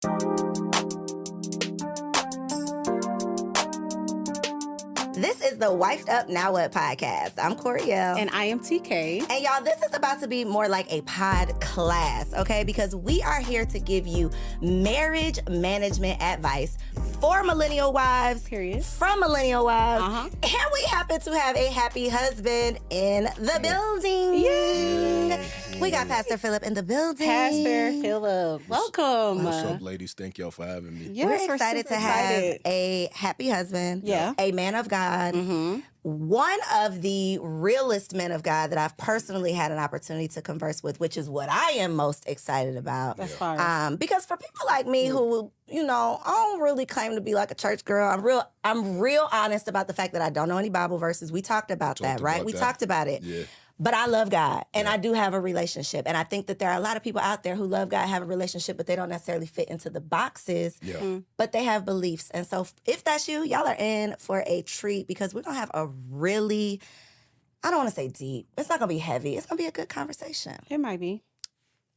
This is the Wifed Up Now What podcast. I'm Koereyelle. And I am TK. And y'all, this is about to be more like a pod class, okay? Because we are here to give you marriage management advice for millennial wives. Period. From millennial wives. Uh-huh. And we happen to have a happy husband in the building. Yay! We got Pastor Philip in the building. Pastor Philip, welcome. What's up, ladies? Thank y'all for having me. Yes, We're excited to have a happy husband, Yeah. a man of God, one of the realest men of God that I've personally had an opportunity to converse with, which is what I am most excited about. That's fine. Because for people like me who, you know, I don't really claim to be like a church girl. I'm real honest about the fact that I don't know any Bible verses. We talked about that, right? We talked about it. Yeah. But I love God, and I do have a relationship. And I think that there are a lot of people out there who love God, have a relationship, but they don't necessarily fit into the boxes, but they have beliefs. And so if that's you, y'all are in for a treat because we're going to have a really, I don't want to say deep. It's not going to be heavy. It's going to be a good conversation. It might be.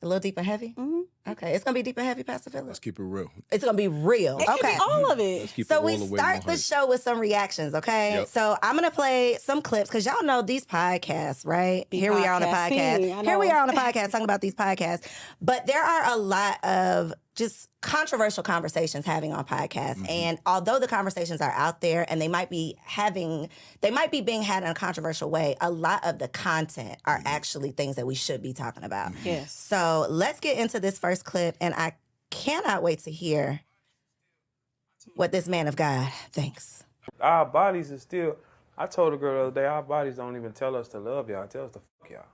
A little deep and heavy? Mm-hmm. Okay, it's going to be deep and heavy, Pastor Philip? Let's keep it real. It's going to be real. It can be all of it. Let's keep So it we all the way start the 100. show with some reactions, okay? Yep. So I'm going to play some clips because y'all know these podcasts, right? Here we are on the podcasting, podcast. I Here we know. are on the podcast talking about these podcasts. But there are a lot of just controversial conversations having on podcasts. And although the conversations are out there and they might be being had in a controversial way, a lot of the content are actually things that we should be talking about. Yes. So let's get into this first clip, and I cannot wait to hear what this man of God thinks. Our bodies is still, I told a girl the other day, our bodies don't even tell us to love y'all, it tells us to fuck y'all.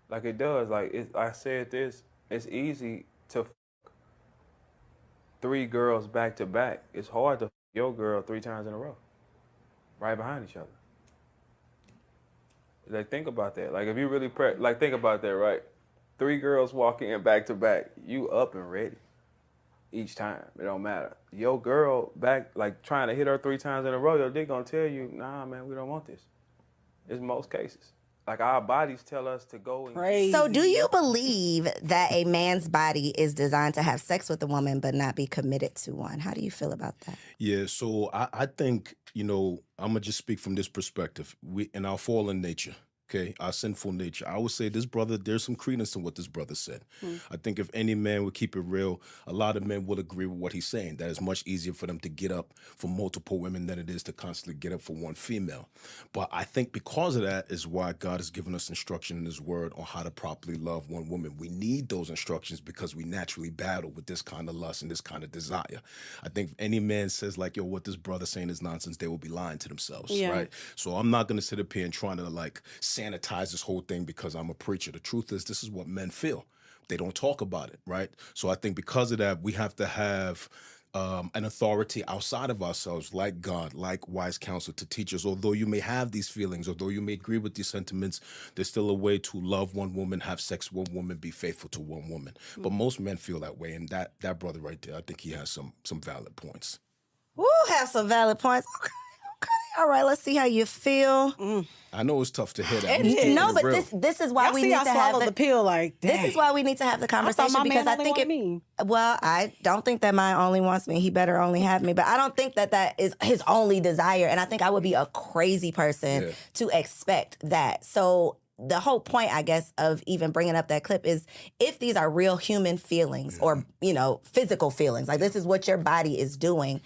Like it does, I said this, it's easy to fuck 3 girls back to back. It's hard to fuck your girl 3 times in a row, right behind each other. Like think about that, like if you really, think about that, right? 3 girls walk in back to back, you up and ready each time. It don't matter. Your girl back, like trying to hit her 3 times in a row, your dick gonna tell you, nah, man, we don't want this. It's most cases. Like our bodies tell us to go and Crazy. So do you believe that a man's body is designed to have sex with a woman but not be committed to one? How do you feel about that? Yeah, so I think, I'm going to just speak from this perspective. We, in our fallen nature, okay, our sinful nature, I would say this brother, there's some credence in what this brother said. I think if any man would keep it real, a lot of men will agree with what he's saying. That it's much easier for them to get up for multiple women than it is to constantly get up for one female. But I think because of that is why God has given us instruction in his word on how to properly love one woman. We need those instructions because we naturally battle with this kind of lust and this kind of desire. I think if any man says like, yo, what this brother saying is nonsense, they will be lying to themselves, right? So I'm not going to sit up here and trying to like sanitize this whole thing because I'm a preacher. The truth is, this is what men feel. They don't talk about it, right? So I think because of that, we have to have an authority outside of ourselves, like God, like wise counsel, to teach us. Although you may have these feelings, although you may agree with these sentiments, there's still a way to love one woman, have sex with one woman, be faithful to one woman. But most men feel that way, and that brother right there, I think he has some valid points. Woo, have some valid points. Okay. All right, let's see how you feel. I know it's tough to hear that. It is. No, but Real. this is why Y'all we see need I to have swallowed the pill like that. This is why we need to have the conversation my because man I think only want me. Well, I don't think that mine only wants me. He better only have me. But I don't think that that is his only desire. And I think I would be a crazy person to expect that. So the whole point, I guess, of even bringing up that clip is if these are real human feelings or, physical feelings, like this is what your body is doing.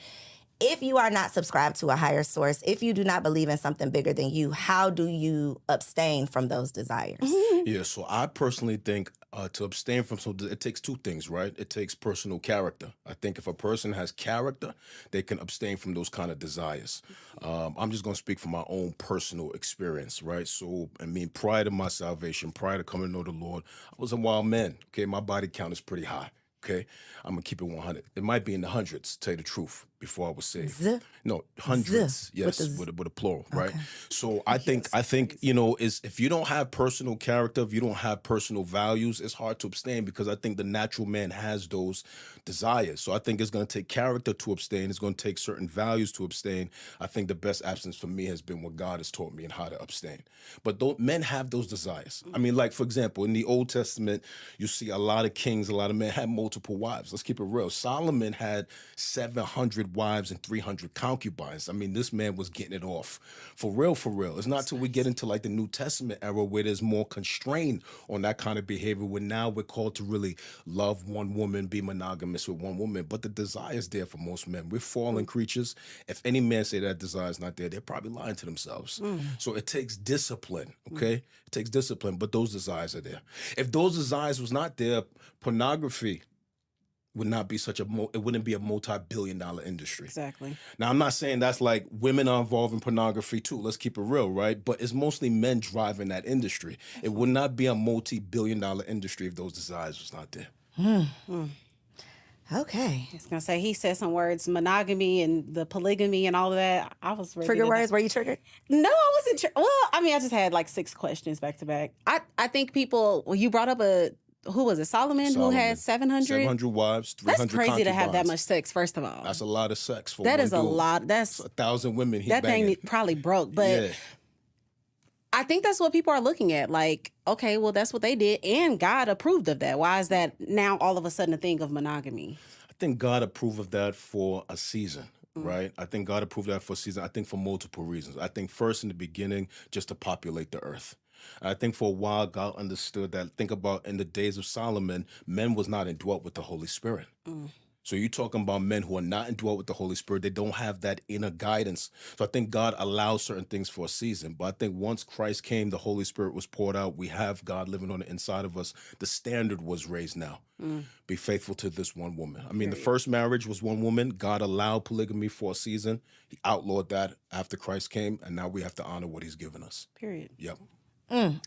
If you are not subscribed to a higher source, if you do not believe in something bigger than you, how do you abstain from those desires? Yeah, so I personally think to abstain from something, it takes 2 things, right? It takes personal character. I think if a person has character, they can abstain from those kind of desires. I'm just going to speak from my own personal experience, right? So, prior to my salvation, prior to coming to know the Lord, I was a wild man, okay? My body count is pretty high. Okay, I'm gonna keep it 100. It might be in the hundreds, to tell you the truth, before I was saved. No, hundreds. Yes, with a plural, right? So I think is if you don't have personal character, if you don't have personal values, it's hard to abstain because I think the natural man has those desires. So I think it's gonna take character to abstain. It's gonna take certain values to abstain. I think the best absence for me has been what God has taught me and how to abstain. But men have those desires. Like for example, in the Old Testament, you see a lot of kings, a lot of men had multiple multiple wives. Let's keep it real. Solomon had 700 wives and 300 concubines. I mean, this man was getting it off. For real, for real. It's not till we get into like the New Testament era where there's more constraint on that kind of behavior, where now we're called to really love one woman, be monogamous with one woman. But the desire is there for most men. We're fallen creatures. If any man say that desire is not there, they're probably lying to themselves. So it takes discipline, okay? It takes discipline, but those desires are there. If those desires was not there, pornography would not be such a, it wouldn't be a multi-billion-dollar industry. Exactly. Now, I'm not saying that's like women are involved in pornography too. Let's keep it real, right? But it's mostly men driving that industry. It would not be a multi-billion-dollar industry if those desires was not there. Okay. I was going to say, he said some words, monogamy and the polygamy and all of that. I was ready Trigger to words, were you triggered? No, I wasn't. Well, I mean, I just had like 6 questions back to back. I think people, well, you brought up who was it, Solomon, who had 700? 700 wives, 300 That's crazy to have that concubines. much sex, first of all. That's a lot of sex for That one is a dude. lot. That's 1,000 women he that banging. thing probably broke. But Yeah. I think that's what people are looking at. Like, okay, well, that's what they did, and God approved of that. Why is that now all of a sudden a thing of monogamy? I think God approved of that for a season, right? I think God approved that for a season. I think for multiple reasons. I think first in the beginning, just to populate the earth. I think for a while, God understood that. Think about in the days of Solomon, men was not indwelt with the Holy Spirit. So you're talking about men who are not indwelt with the Holy Spirit. They don't have that inner guidance. So I think God allows certain things for a season. But I think once Christ came, the Holy Spirit was poured out. We have God living on the inside of us. The standard was raised now. Be faithful to this one woman. I mean, the first marriage was one woman. God allowed polygamy for a season. He outlawed that after Christ came. And now we have to honor what he's given us. Period. Yep.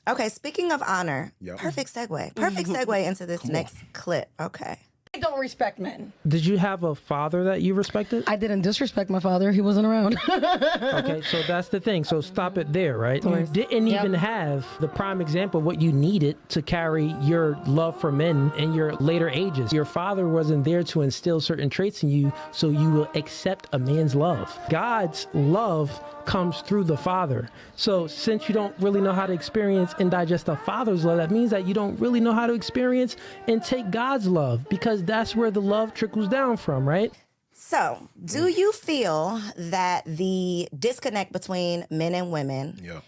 Okay, speaking of honor, Yep. perfect segue. Perfect segue into this next clip. Okay. I don't respect men. Did you have a father that you respected? I didn't disrespect my father. He wasn't around. Okay, so that's the thing. So stop it there, right? You didn't even have the prime example of what you needed to carry your love for men in your later ages. Your father wasn't there to instill certain traits in you so you will accept a man's love. God's love comes through the father. So since you don't really know how to experience and digest a father's love, that means that you don't really know how to experience and take God's love, because that's where the love trickles down from, right? So, do you feel that the disconnect between men and women Yeah.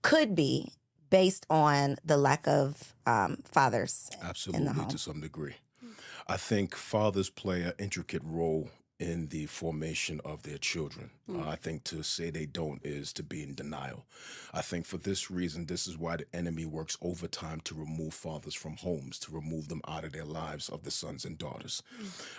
could be based on the lack of fathers in the Absolutely, home? to some degree. I think fathers play an intricate role in the formation of their children. I think to say they don't is to be in denial. I think for this reason, this is why the enemy works overtime to remove fathers from homes, to remove them out of their lives of the sons and daughters.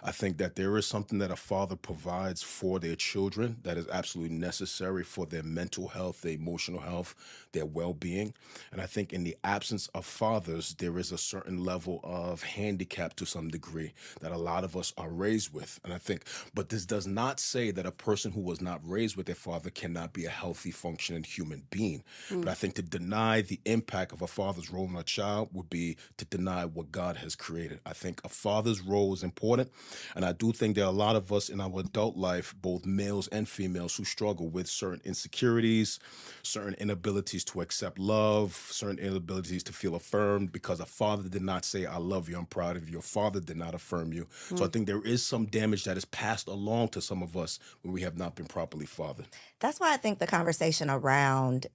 I think that there is something that a father provides for their children that is absolutely necessary for their mental health, their emotional health, their well-being. And I think in the absence of fathers, there is a certain level of handicap to some degree that a lot of us are raised with. And I think, but this does not say that a person who was not raised with their father cannot be a healthy, functioning human being. But I think to deny the impact of a father's role in a child would be to deny what God has created. I think a father's role is important. And I do think there are a lot of us in our adult life, both males and females, who struggle with certain insecurities, certain inabilities to accept love, certain inabilities to feel affirmed because a father did not say, I love you, I'm proud of you. Your father did not affirm you. So I think there is some damage that is passed along to some of us when we have not been properly fathered. That's why I think the conversation around,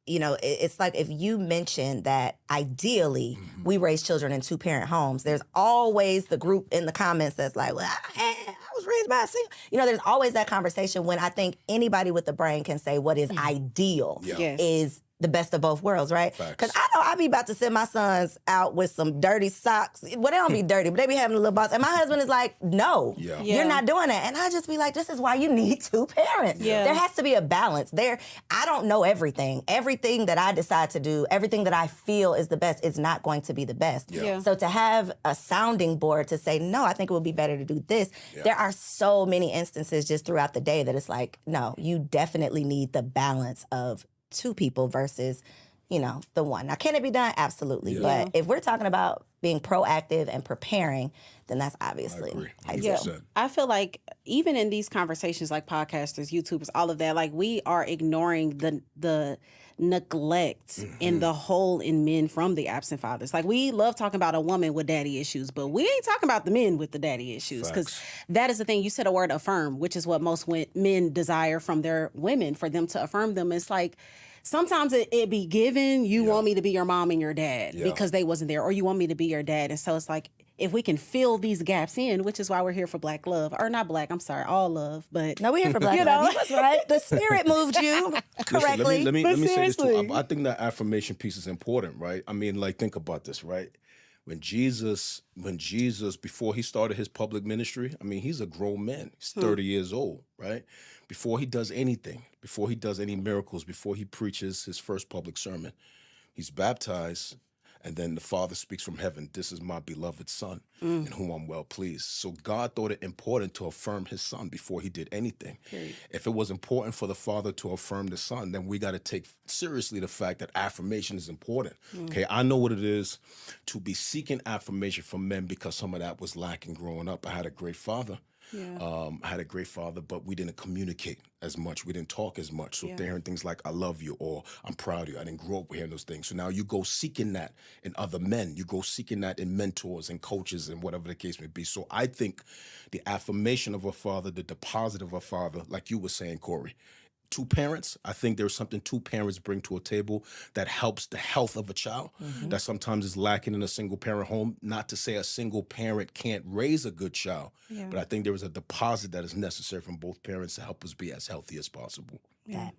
it's like if you mention that ideally we raise children in 2-parent homes, there's always the group in the comments that's like, well, I was raised by a single. There's always that conversation when I think anybody with the brain can say what is ideal Yes. is the best of both worlds, right? Facts. Because I know I be about to send my sons out with some dirty socks. Well, they don't be dirty, but they be having a little box. And my husband is like, no, Yeah. you're not doing that. And I just be like, this is why you need 2 parents. Yeah. There has to be a balance. I don't know everything. Everything that I decide to do, everything that I feel is the best is not going to be the best. Yeah. So to have a sounding board to say, no, I think it would be better to do this. There are so many instances just throughout the day that it's like, no, you definitely need the balance of 2 people versus the one. Now, can it be done? Absolutely. But if we're talking about being proactive and preparing, then that's obviously I agree. 100%. Yeah, I feel like even in these conversations, like podcasters, YouTubers, all of that, like we are ignoring the neglect and the hole in men from the absent fathers. Like we love talking about a woman with daddy issues, but we ain't talking about the men with the daddy issues, because that is the thing. You said a word, affirm, which is what most men desire from their women, for them to affirm them. It's like, sometimes it be given, you want me to be your mom and your dad because they wasn't there, or you want me to be your dad. And so it's like, if we can fill these gaps in, which is why we're here for Black love, or not Black, I'm sorry, all love, but no, we're here for Black love. You was right. The spirit moved you correctly. Listen, let me say this too. I think that affirmation piece is important, right? I mean, like, think about this, right? When Jesus, before he started his public ministry, I mean, he's a grown man. He's 30 years old, right? Before he does anything, before he does any miracles, before he preaches his first public sermon, he's baptized. And then the Father speaks from heaven, this is my beloved Son, in whom I'm well pleased. So God thought it important to affirm his Son before he did anything. Period. If it was important for the Father to affirm the Son, then we got to take seriously the fact that affirmation is important. Okay, I know what it is to be seeking affirmation from men, because some of that was lacking growing up. I had a great father. I had a great father, but we didn't communicate as much. We didn't talk as much. So they're hearing things like, I love you, or I'm proud of you. I didn't grow up with hearing those things. So now you go seeking that in other men. You go seeking that in mentors and coaches and whatever the case may be. So I think the affirmation of a father, the deposit of a father, like you were saying, Corey, two parents, I think there's something two parents bring to a table that helps the health of a child that sometimes is lacking in a single parent home. Not to say a single parent can't raise a good child, but I think there is a deposit that is necessary from both parents to help us be as healthy as possible. Yeah.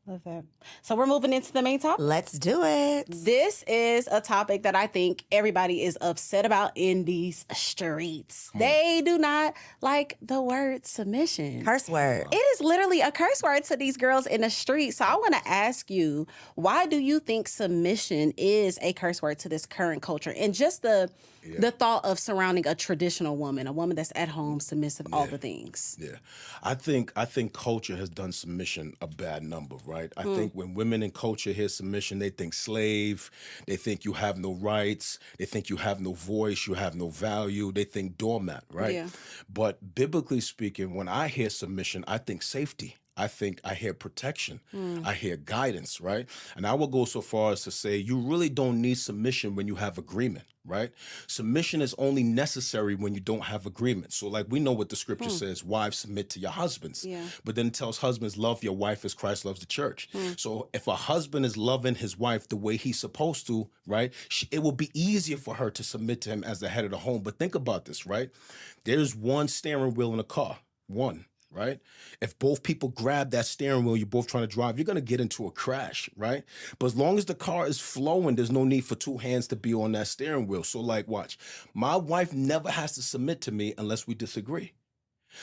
Love that. So we're moving into the main topic. Let's do it. This is a topic that I think everybody is upset about in these streets. They do not like the word submission. Curse word. It is literally a curse word to these girls in the street. So I want to ask you, why do you think submission is a curse word to this current culture? And just the thought of surrounding a traditional woman, a woman that's at home, submissive, all the things. Yeah. I think culture has done submission a bad number, right? I think when women in culture hear submission, they think slave, they think you have no rights, they think you have no voice, you have no value, they think doormat, right? Yeah. But biblically speaking, when I hear submission, I think safety. I hear protection. I hear guidance, right? And I will go so far as to say you really don't need submission when you have agreement, right? Submission is only necessary when you don't have agreement. So like we know what the scripture says, wives submit to your husbands. But then it tells husbands, love your wife as Christ loves the church. So if a husband is loving his wife the way he's supposed to, right, it will be easier for her to submit to him as the head of the home. But think about this, right? There's one steering wheel in a car, one. Right? If both people grab that steering wheel, you're both trying to drive, you're going to get into a crash, right? But as long as the car is flowing, there's no need for two hands to be on that steering wheel. So like, watch, my wife never has to submit to me unless we disagree.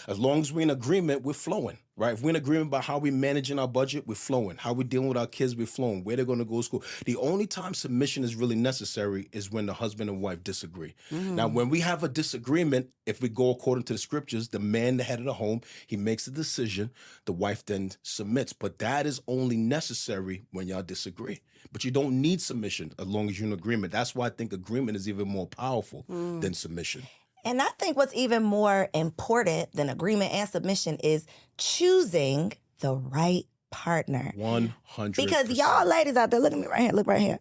As long as we're in agreement, we're flowing, right? If we're in agreement about how we're managing our budget, we're flowing. How we're dealing with our kids, we're flowing. Where they're going to go to school. The only time submission is really necessary is when the husband and wife disagree. Now, when we have a disagreement, if we go according to the scriptures, the man, the head of the home, he makes a decision. The wife then submits. But that is only necessary when y'all disagree. But you don't need submission as long as you're in agreement. That's why I think agreement is even more powerful than submission. And I think what's even more important than agreement and submission is choosing the right partner. 100%. Because y'all ladies out there, look at me right here, look right here.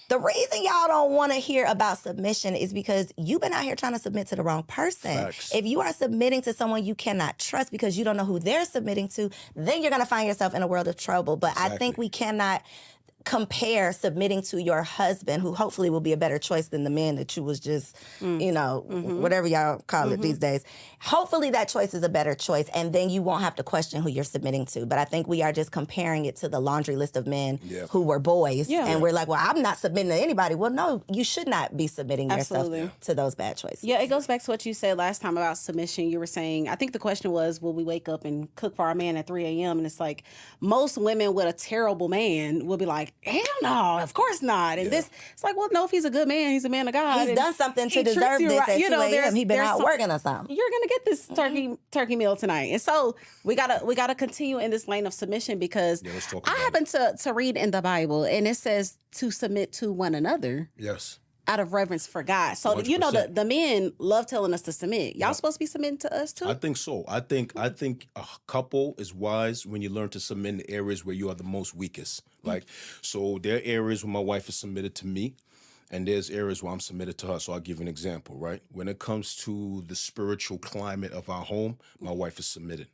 The reason y'all don't want to hear about submission is because you've been out here trying to submit to the wrong person. Facts. If you are submitting to someone you cannot trust because you don't know who they're submitting to, then you're going to find yourself in a world of trouble. But I think we cannot compare submitting to your husband, who hopefully will be a better choice than the man that you was just, whatever y'all call it these days. Hopefully that choice is a better choice, and then you won't have to question who you're submitting to. But I think we are just comparing it to the laundry list of men who were boys, and we're like, well, I'm not submitting to anybody. Well, no, you should not be submitting yourself to those bad choices. Yeah, it goes back to what you said last time about submission. You were saying, I think the question was, will we wake up and cook for our man at 3 a.m.? And it's like, most women with a terrible man will be like, hell no, of course not. And this, it's like, well, no, if he's a good man, he's a man of God. He's done something to deserve this at 2 a.m. He been out working or something. You're gonna get this turkey meal tonight. And so we gotta continue in this lane of submission, because I happen to read in the Bible, and it says to submit to one another. Yes. Out of reverence for God. So 100%. You know, the men love telling us to submit. Y'all supposed to be submitting to us too? I think so. I think a couple is wise when you learn to submit in the areas where you are the most weakest. Like, so there are areas where my wife is submitted to me, and there's areas where I'm submitted to her. So I'll give you an example, right? When it comes to the spiritual climate of our home, my wife is submitted.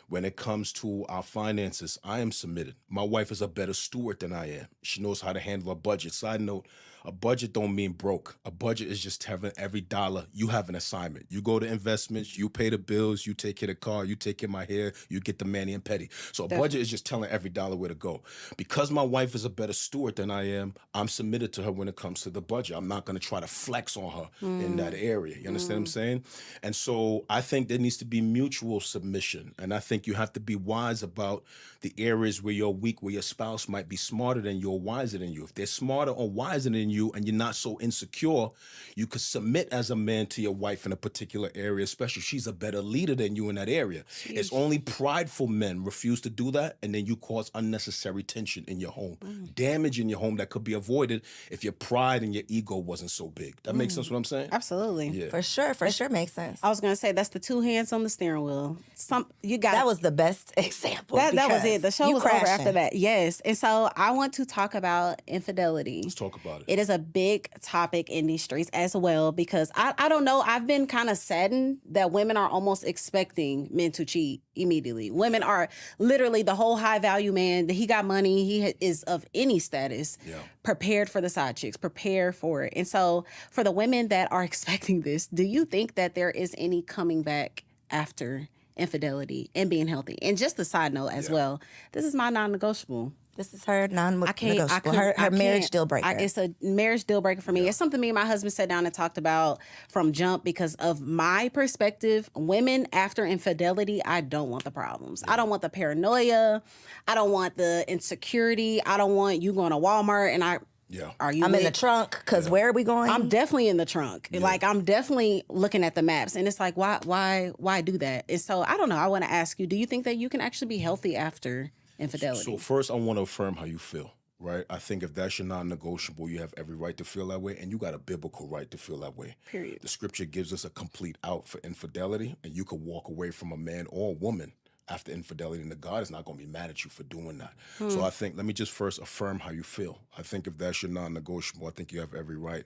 When it comes to our finances, I am submitted. My wife is a better steward than I am. She knows how to handle a budget. Side note, a budget don't mean broke. A budget is just having every dollar. You have an assignment. You go to investments, you pay the bills, you take care of the car, you take care of my hair, you get the mani and petty. So a budget is just telling every dollar where to go. Because my wife is a better steward than I am, I'm submitted to her when it comes to the budget. I'm not going to try to flex on her in that area. You understand what I'm saying? And so I think there needs to be mutual submission. And I think you have to be wise about the areas where you're weak, where your spouse might be smarter than you or wiser than you. If they're smarter or wiser than you and you're not so insecure, you could submit as a man to your wife in a particular area, especially if she's a better leader than you in that area. Jeez. It's only prideful men refuse to do that, and then you cause unnecessary tension in your home, damage in your home that could be avoided if your pride and your ego wasn't so big. That makes sense what I'm saying? Absolutely. Yeah. For sure makes sense. I was going to say, that's the two hands on the steering wheel. That was the best example. That was it. The show was over after that. Yes. And so I want to talk about infidelity. Let's talk about it. It is a big topic in these streets as well, because I don't know. I've been kind of saddened that women are almost expecting men to cheat immediately. Women are literally the whole high value man. He got money. He is of any status. Prepared for the side chicks. Prepare for it. And so for the women that are expecting this, do you think that there is any coming back after infidelity and being healthy? And just a side note as well, this is my non-negotiable. This is her non-negotiable. Her marriage deal breaker. It's a marriage deal breaker for me. It's something me and my husband sat down and talked about from jump, because of my perspective, women after infidelity, I don't want the problems. I don't want the paranoia. I don't want the insecurity. I don't want you going to Walmart and I'm in the trunk, because where are we going? I'm definitely in the trunk. Like, I'm definitely looking at the maps. And it's like, why do that? And so, I don't know. I want to ask you, do you think that you can actually be healthy after infidelity? So first, I want to affirm how you feel, right? I think if that's your non-negotiable, you have every right to feel that way, and you got a biblical right to feel that way. Period. The scripture gives us a complete out for infidelity, and you could walk away from a man or a woman after infidelity, and God is not going to be mad at you for doing that. So I think, let me just first affirm how you feel. I think if that's your non-negotiable, I think you have every right.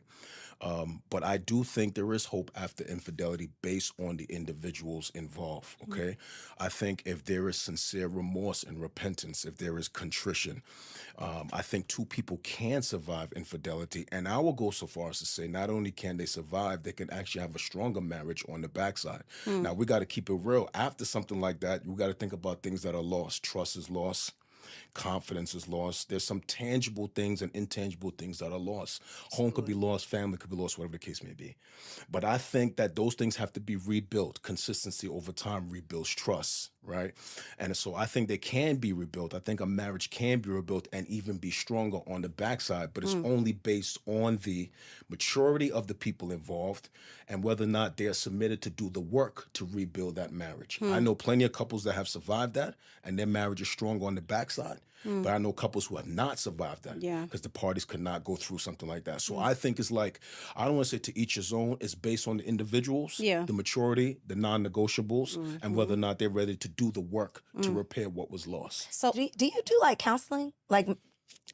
But I do think there is hope after infidelity based on the individuals involved, okay? I think if there is sincere remorse and repentance, if there is contrition, I think two people can survive infidelity. And I will go so far as to say not only can they survive, they can actually have a stronger marriage on the backside. Now, we got to keep it real. After something like that, we got to think about things that are lost. Trust is lost. Confidence is lost. There's some tangible things and intangible things that are lost. Home could be lost, family could be lost, whatever the case may be. But I think that those things have to be rebuilt. Consistency over time rebuilds trust, right? And so I think they can be rebuilt. I think a marriage can be rebuilt and even be stronger on the backside, but it's only based on the maturity of the people involved and whether or not they are submitted to do the work to rebuild that marriage. I know plenty of couples that have survived that and their marriage is stronger on the backside. But I know couples who have not survived that because the parties could not go through something like that. So I think it's like, I don't want to say to each his own. It's based on the individuals, the maturity, the non-negotiables, and whether or not they're ready to do the work to repair what was lost. So do you do like counseling? Like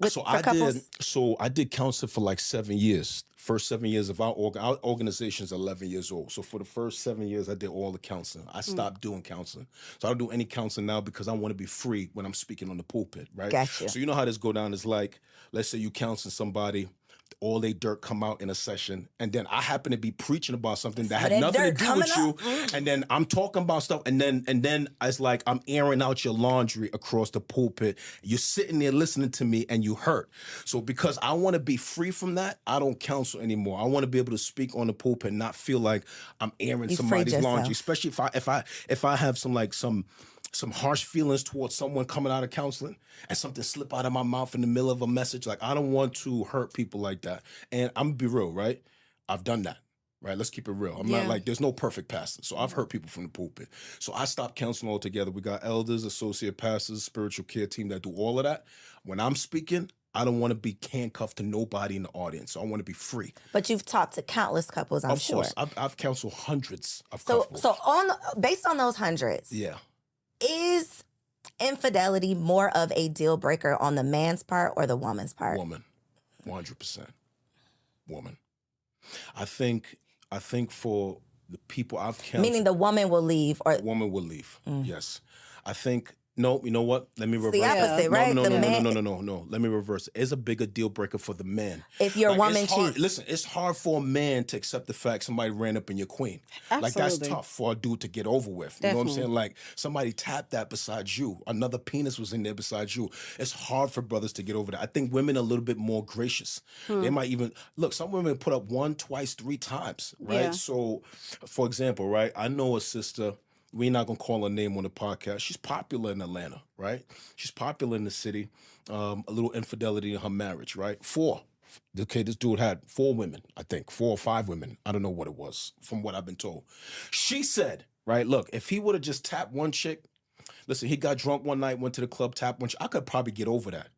I did counseling for like 7 years. First 7 years of our organization is 11 years old. So for the first 7 years, I did all the counseling. I stopped doing counseling. So I don't do any counseling now because I want to be free when I'm speaking on the pulpit, right? Gotcha. So you know how this go down is like, let's say you counseling somebody, all they dirt come out in a session, and then I happen to be preaching about something that had nothing to do with you, and then I'm talking about stuff, and then it's like I'm airing out your laundry across the pulpit. You're sitting there listening to me, and you hurt. So because I want to be free from that, I don't counsel anymore. I want to be able to speak on the pulpit, and not feel like I'm airing somebody's laundry, especially if I have some some harsh feelings towards someone coming out of counseling and something slip out of my mouth in the middle of a message. Like, I don't want to hurt people like that. And I'm gonna be real, right? I've done that. Right, let's keep it real. I'm not like, there's no perfect pastor. So I've hurt people from the pulpit. So I stopped counseling altogether. We got elders, associate pastors, spiritual care team that do all of that. When I'm speaking, I don't want to be handcuffed to nobody in the audience. So I want to be free. But you've talked to countless couples, I'm sure. Of course, I've counseled hundreds of So couples. so based on those hundreds, is infidelity more of a deal breaker on the man's part or the woman's part? Woman, 100%. Woman. I think for the people I've counseled, Meaning the woman will leave, or woman will leave. Yes. I think, no, you know what? Let me reverse the opposite, right? No, The no, man- no. Let me reverse it. It's a bigger deal breaker for the man. If your woman it's hard, cheats. listen, it's hard for a man to accept the fact somebody ran up in your queen. Like, that's Absolutely. tough for a dude to get over with. You know what I'm Definitely. saying? Like, somebody tapped that besides you. Another penis was in there besides you. It's hard for brothers to get over that. I think women are a little bit more gracious. They might even, look, some women put up 1, twice, 3 times, right? Yeah. So, for example, right, I know a sister, we're not gonna call her name on the podcast. She's popular in Atlanta, right? She's popular in the city. A little infidelity in her marriage, right? 4. Okay, this dude had 4 women, I think, 4 or 5 women. I don't know what it was, from what I've been told. She said, right, look, if he would have just tapped one chick, listen, he got drunk one night, went to the club, tapped one chick, I could probably get over that.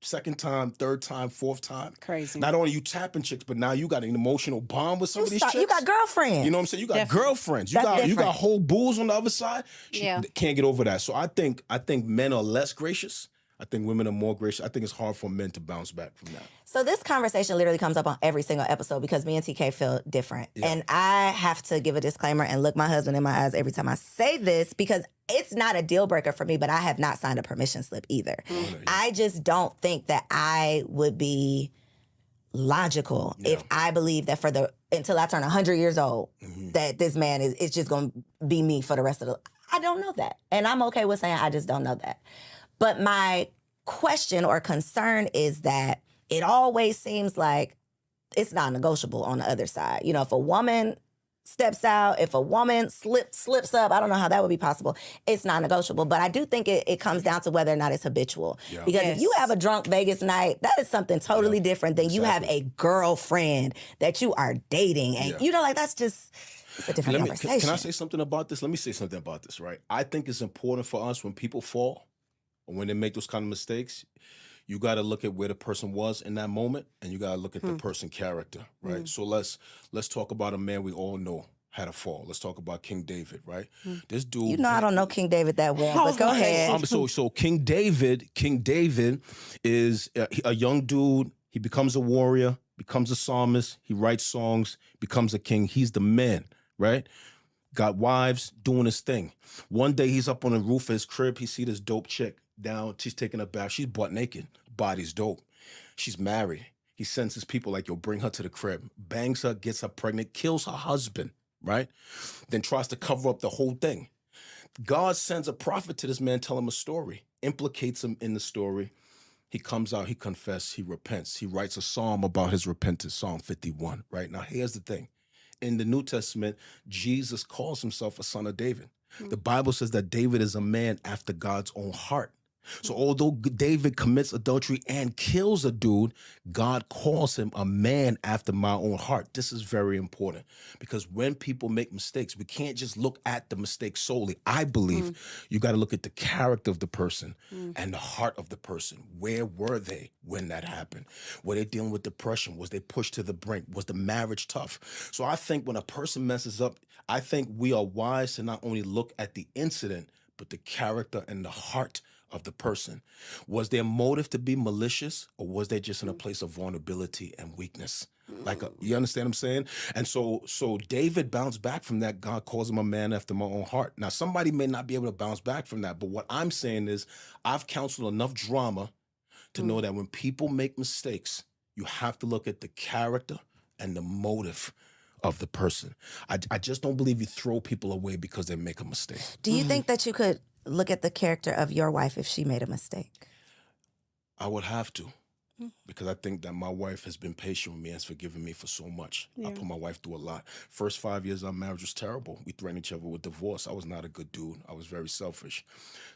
2nd time, 3rd time, 4th time. Crazy. Not only you tapping chicks, but now you got an emotional bond with some of these chicks. You got girlfriends. You know what I'm saying? You got Definitely. girlfriends. You That's got different. whole bulls on the other side. She Yeah. can't get over that. So I think men are less gracious. I think women are more gracious. I think it's hard for men to bounce back from that. So this conversation literally comes up on every single episode because me and TK feel different. Yeah. And I have to give a disclaimer and look my husband in my eyes every time I say this because it's not a deal breaker for me, but I have not signed a permission slip either. I just don't think that I would be logical if I believe that until I turn 100 years old, that this man it's just going to be me for the rest of I don't know that. And I'm okay with saying I just don't know that. But my question or concern is that it always seems like it's not negotiable on the other side. You know, if a woman steps out, if a woman slips up, I don't know how that would be possible. It's not negotiable. But I do think it comes down to whether or not it's habitual. Yeah. Because Yes. if you have a drunk Vegas night, that is something totally different than you have a girlfriend that you are dating. And you know, like it's a different conversation. Can I say something about this? Let me say something about this, right? I think it's important for us when people fall or when they make those kind of mistakes, you got to look at where the person was in that moment, and you got to look at the person's character, right? So let's talk about a man we all know had a fall. Let's talk about King David, right? This dude. You know, I don't know King David that well, but go ahead. So King David is a young dude. He becomes a warrior, becomes a psalmist. He writes songs, becomes a king. He's the man, right? Got wives, doing his thing. One day he's up on the roof of his crib. He see this dope chick down. She's taking a bath. She's butt naked. Body's dope. She's married. He sends his people like, yo, bring her to the crib. Bangs her, gets her pregnant, kills her husband, right? Then tries to cover up the whole thing. God sends a prophet to this man, tell him a story, implicates him in the story. He comes out, he confesses, he repents. He writes a psalm about his repentance, Psalm 51, right? Now, here's the thing. In the New Testament, Jesus calls himself a son of David. The Bible says that David is a man after God's own heart. So although David commits adultery and kills a dude, God calls him a man after my own heart. This is very important because when people make mistakes, we can't just look at the mistake solely. I believe you got to look at the character of the person and the heart of the person. Where were they when that happened? Were they dealing with depression? Was they pushed to the brink? Was the marriage tough? So I think when a person messes up, I think we are wise to not only look at the incident, but the character and the heart of the person. Was their motive to be malicious, or was they just in a place of vulnerability and weakness? Like, you understand what I'm saying? And so David bounced back from that. God calls him a man after my own heart. Now, somebody may not be able to bounce back from that, but what I'm saying is I've counseled enough drama to know that when people make mistakes, you have to look at the character and the motive of the person. I just don't believe you throw people away because they make a mistake. Do you think that you could look at the character of your wife if she made a mistake? I would have to. because I think that my wife has been patient with me and has forgiven me for so much. I put my wife through a lot. First 5 years of our marriage was terrible. We threatened each other with divorce. I was not a good dude. I was very selfish.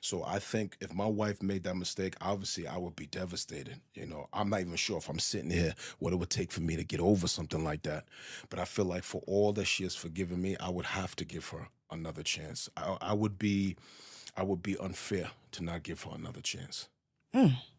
So I think if my wife made that mistake, obviously I would be devastated. You know, I'm not even sure if I'm sitting here what it would take for me to get over something like that. But I feel like for all that she has forgiven me, I would have to give her another chance. I would be unfair to not give her another chance.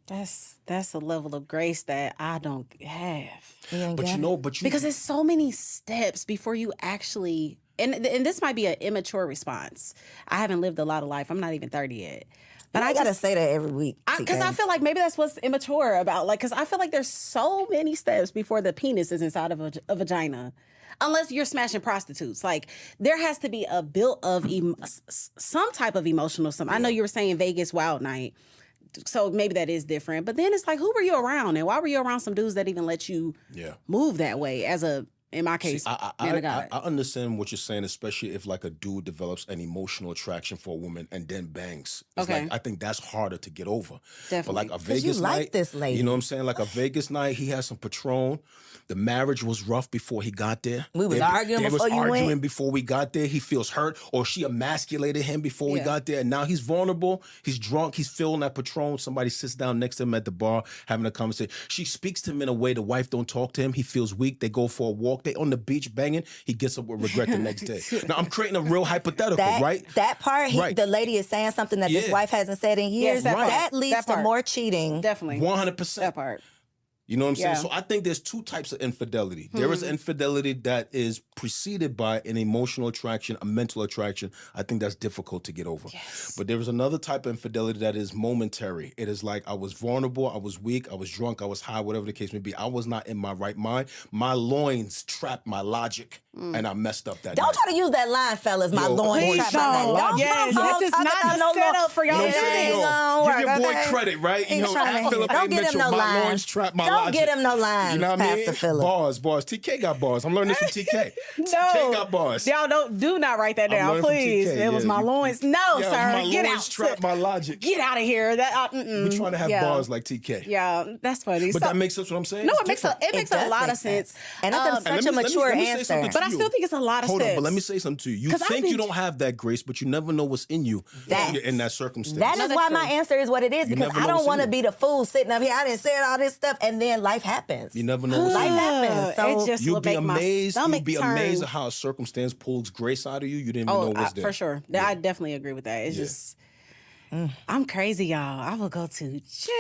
That's a level of grace that I don't have. Because there's so many steps before you actually, and this might be an immature response. I haven't lived a lot of life. I'm not even 30 yet. But I gotta say that every week. Because I feel like maybe that's what's immature about. Like, because I feel like there's so many steps before the penis is inside of a vagina. Unless you're smashing prostitutes. Like, there has to be a built of some type of emotional something. I know you were saying Vegas Wild Night. So maybe that is different. But then it's like, who were you around? And why were you around some dudes that even let you move that way as a, in my case, man of God? I understand what you're saying, especially if like a dude develops an emotional attraction for a woman and then bangs. It's like, I think that's harder to get over. Definitely. But like a Vegas you night, like this lady. You know what I'm saying? Like a Vegas night, he had some Patron. The marriage was rough before he got there. We was arguing before you went. Arguing before we got there. He feels hurt, or she emasculated him before we got there. And now he's vulnerable. He's drunk. He's feeling that Patron. Somebody sits down next to him at the bar having a conversation. She speaks to him in a way the wife don't talk to him. He feels weak. They go for a walk. They on the beach banging. He gets up with regret the next day. Now I'm creating a real hypothetical, right? That part, the lady is saying something that this wife hasn't said in years. Yes, that leads to more cheating. Definitely. 100%. That part. You know what I'm saying? So I think there's two types of infidelity. There is infidelity that is preceded by an emotional attraction, a mental attraction. I think that's difficult to get over. Yes. But there is another type of infidelity that is momentary. It is like I was vulnerable, I was weak, I was drunk, I was high, whatever the case may be. I was not in my right mind. My loins trapped my logic, and I messed up that Don't night. try to use that line, fellas. My loins trapped my logic. Yes, this is not the setup for y'all to say. Give your boy credit, right? You know, Don't get him no my lines. loins trapped my Don't logic. get him no lines, You know what I mean? Pastor Phillip. Bars. TK got bars. I'm learning this from TK. TK got bars. Y'all do not write that down, learning from please. TK, It was my loins. No, sir. My Get loins out. trapped my logic. Get out of here. We're trying to have bars like TK. Yeah, that's funny. But that makes sense what I'm saying? No, It's it makes a lot of sense. And that's such a mature answer. But I still think it's a lot of Hold steps. on, but let me say something to you. You think you don't have that grace, but you never know what's in you in that circumstance. That is why my answer is what it is, because I don't want to be the fool sitting up here. I didn't say all this stuff, and then life happens. You never know what's in Life you. happens. So It just You'll will be make my amazed. You'll stomach be turn. amazed at how a circumstance pulls grace out of you. You didn't even know what's there. For sure. I definitely agree with that. It's just, I'm crazy, y'all. I will go to jail.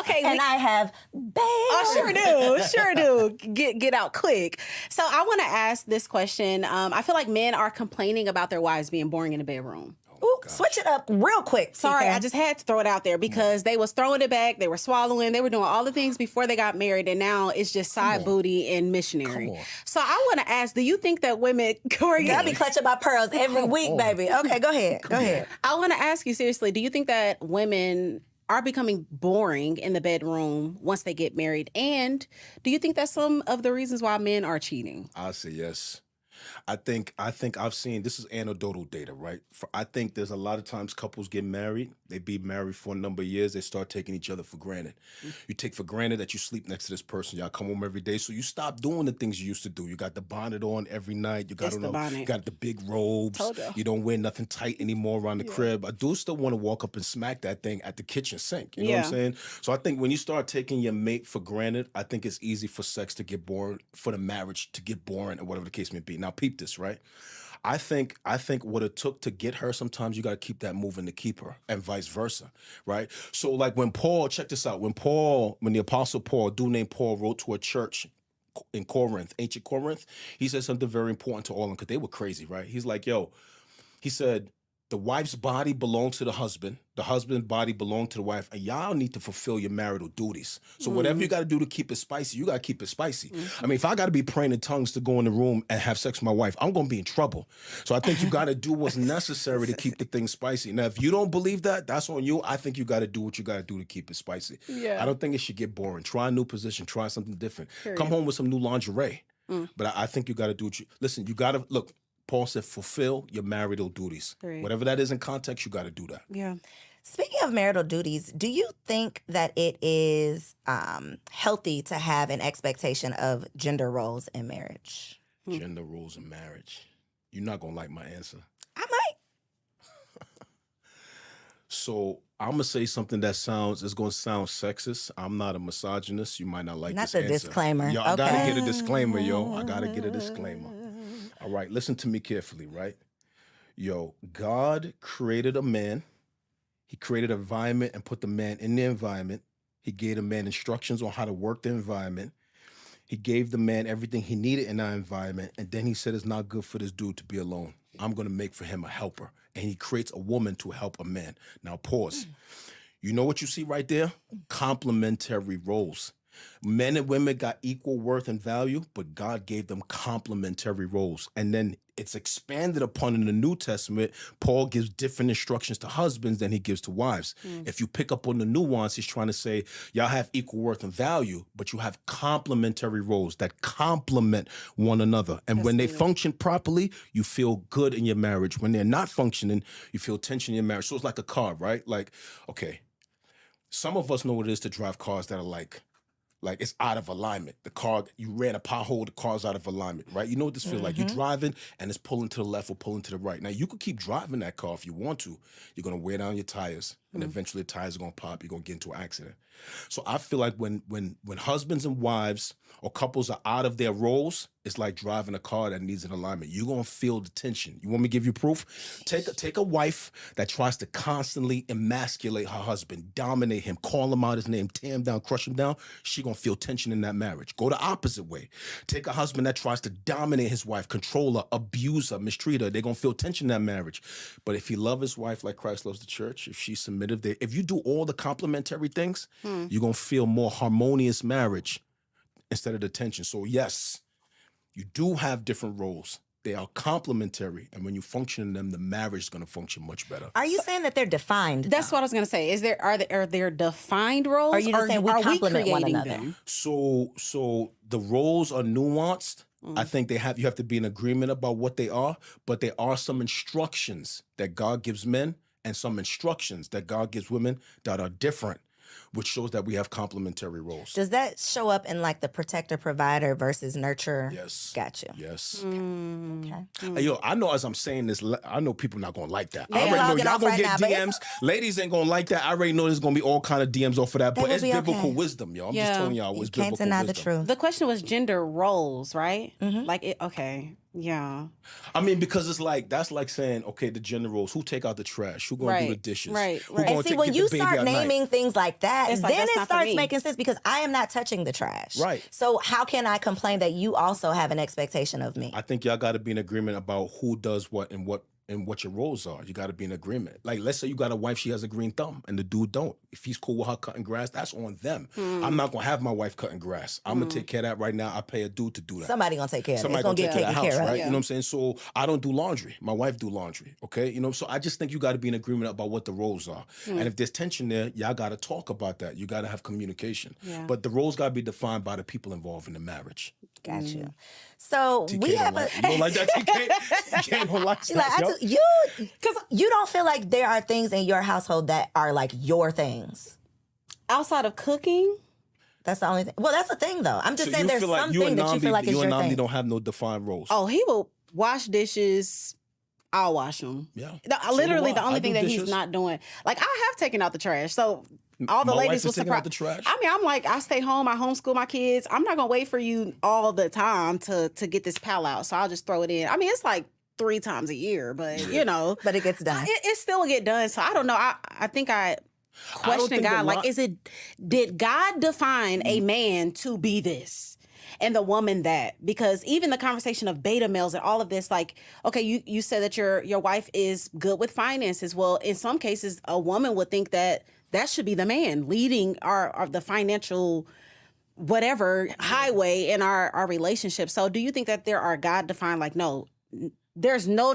Okay. and I have bail. Oh, sure do. Get out quick. So I want to ask this question. I feel like men are complaining about their wives being boring in the bedroom. Ooh, switch it up real quick. Sorry, TK. I just had to throw it out there because they was throwing it back, they were swallowing, they were doing all the things before they got married, and now it's just side booty and missionary. So I want to ask, do you think that women, Koereyelle, I be clutching my pearls every week, baby. Okay, go ahead. Go ahead. I want to ask you seriously, do you think that women are becoming boring in the bedroom once they get married? And do you think that's some of the reasons why men are cheating? I'll say yes. I think I've seen, this is anecdotal data, right? I think there's a lot of times couples get married, they be married for a number of years, they start taking each other for granted. You take for granted that you sleep next to this person, y'all come home every day, so you stop doing the things you used to do. You got the bonnet on every night, you got the big robes, you don't wear nothing tight anymore around the crib. I do still want to walk up and smack that thing at the kitchen sink, you know what I'm saying? So I think when you start taking your mate for granted, I think it's easy for sex to get boring, for the marriage to get boring, or whatever the case may be. Now peep this, right? I think what it took to get her, sometimes you got to keep that moving to keep her, and vice versa, right? So like when Paul, check this out, when the Apostle Paul, a dude named Paul, wrote to a church in Corinth, ancient Corinth, he said something very important to all of them because they were crazy, right? He's like, he said, the wife's body belongs to the husband's body belongs to the wife, and y'all need to fulfill your marital duties. So whatever you got to do to keep it spicy, you got to keep it spicy. I mean, if I got to be praying in tongues to go in the room and have sex with my wife, I'm going to be in trouble. So I think you got to do what's necessary to keep the thing spicy. Now, if you don't believe that, that's on you. I think you got to do what you got to do to keep it spicy. Yeah. I don't think it should get boring. Try a new position. Try something different. Come home with some new lingerie. But I think you got to do what listen, you got to, look, Paul said, fulfill your marital duties. Right. Whatever that is in context, you got to do that. Yeah. Speaking of marital duties, do you think that it is healthy to have an expectation of gender roles in marriage? Gender roles in marriage. You're not gonna like my answer. I might. So I'm gonna say something that is gonna sound sexist. I'm not a misogynist. You might not like Not this the answer. disclaimer. Yo, I gotta Okay. get a disclaimer, yo. I gotta get a disclaimer. All right, listen to me carefully, right? Yo, God created a man. He created an environment and put the man in the environment. He gave the man instructions on how to work the environment. He gave the man everything he needed in that environment. And then he said, it's not good for this dude to be alone. I'm going to make for him a helper. And he creates a woman to help a man. Now, pause. You know what you see right there? Complementary roles. Men and women got equal worth and value, but God gave them complementary roles. And then it's expanded upon in the New Testament. Paul gives different instructions to husbands than he gives to wives. If you pick up on the nuance, he's trying to say, y'all have equal worth and value, but you have complementary roles that complement one another. And when they function properly, you feel good in your marriage. When they're not functioning, you feel tension in your marriage. So it's like a car, right? Like, okay, some of us know what it is to drive cars that are like it's out of alignment. The car, you ran a pothole, the car's out of alignment, right? You know what this feels like. You're driving and it's pulling to the left or pulling to the right. Now, you could keep driving that car if you want to. You're going to wear down your tires and eventually the tires are going to pop. You're going to get into an accident. So I feel like when husbands and wives or couples are out of their roles, it's like driving a car that needs an alignment. You're going to feel the tension. You want me to give you proof? Take a wife that tries to constantly emasculate her husband, dominate him, call him out his name, tear him down, crush him down. She going to feel tension in that marriage. Go the opposite way. Take a husband that tries to dominate his wife, control her, abuse her, mistreat her. They're going to feel tension in that marriage. But if he loves his wife like Christ loves the church, if she's submissive, if you do all the complementary things, you're going to feel more harmonious marriage instead of the tension. So yes, you do have different roles. They are complementary. And when you function in them, the marriage is going to function much better. Are you saying that they're defined? That's what I was going to say. Are there defined roles? Or are you just saying we complement one creating another? them? So the roles are nuanced. I think you have to be in agreement about what they are, but there are some instructions that God gives men and some instructions that God gives women that are different, which shows that we have complementary roles. Does that show up in like the protector provider versus nurturer? Yes. Got you. Yes. Okay. Hey, yo, I know as I'm saying this, I know people not gonna like that. Yeah, I already know get y'all off gonna right get now, but DMs. Ladies ain't gonna like that. I already know there's gonna be all kind of DMs off of that, but will it's be biblical okay. wisdom, yo. I'm Yeah. just telling y'all You it's can't biblical deny the wisdom. truth. The question was gender roles, right? Mm-hmm. Okay. Yeah. I mean, because it's like that's like saying, okay, the gender roles. Who take out the trash? Who gonna do the Right, dishes? right, Who right. gonna And see, when get you the baby start at night? naming things like that, It's like, then that's it not for starts me. making sense because I am not touching the trash. Right. So how can I complain that you also have an expectation of me? I think y'all got to be in agreement about who does what and what your roles are. You got to be in agreement. Like, let's say you got a wife, she has a green thumb, and the dude don't. If he's cool with her cutting grass, that's on them. I'm not gonna have my wife cutting grass. I'm gonna take care of that right now. I pay a dude to do that. Somebody gonna take care of it. It's Somebody gonna gonna get take care of taken the house, care of. right? You know what I'm saying? So I don't do laundry. My wife do laundry. Okay, you know. So I just think you got to be in agreement about what the roles are. And if there's tension there, y'all got to talk about that. You got to have communication. Yeah. But the roles got to be defined by the people involved in the marriage. Got you. So TK we don't have like, a. you don't like that, TK? TK don't like She's like, that, yo. because you don't feel like there are things in your household that are like your things. Outside of cooking, That's the only thing. Well, that's the thing, though. I'm just So saying you there's feel like something that you feel like is you your and Namdi thing. don't have no defined roles. he will wash dishes. I'll wash them. Yeah. Literally, So do the I. only I do thing that he's dishes. not doing. Like, I have taken out the trash. So all the My ladies wife was is taking out surprised. the trash? I mean, I'm like, I stay home, I homeschool my kids. I'm not gonna wait for you all the time to get this pal out. So I'll just throw it in. I mean, it's like 3 times a year, but you know, But it gets done. it still get done. So I don't know. I think I question think God. a Like, lot- did God define a man to be this? And the woman that, because even the conversation of beta males and all of this, like, okay, you said that your wife is good with finances. Well, in some cases, a woman would think that should be the man leading our the financial whatever highway in our relationship. So do you think that there are God defined, like, no, there's no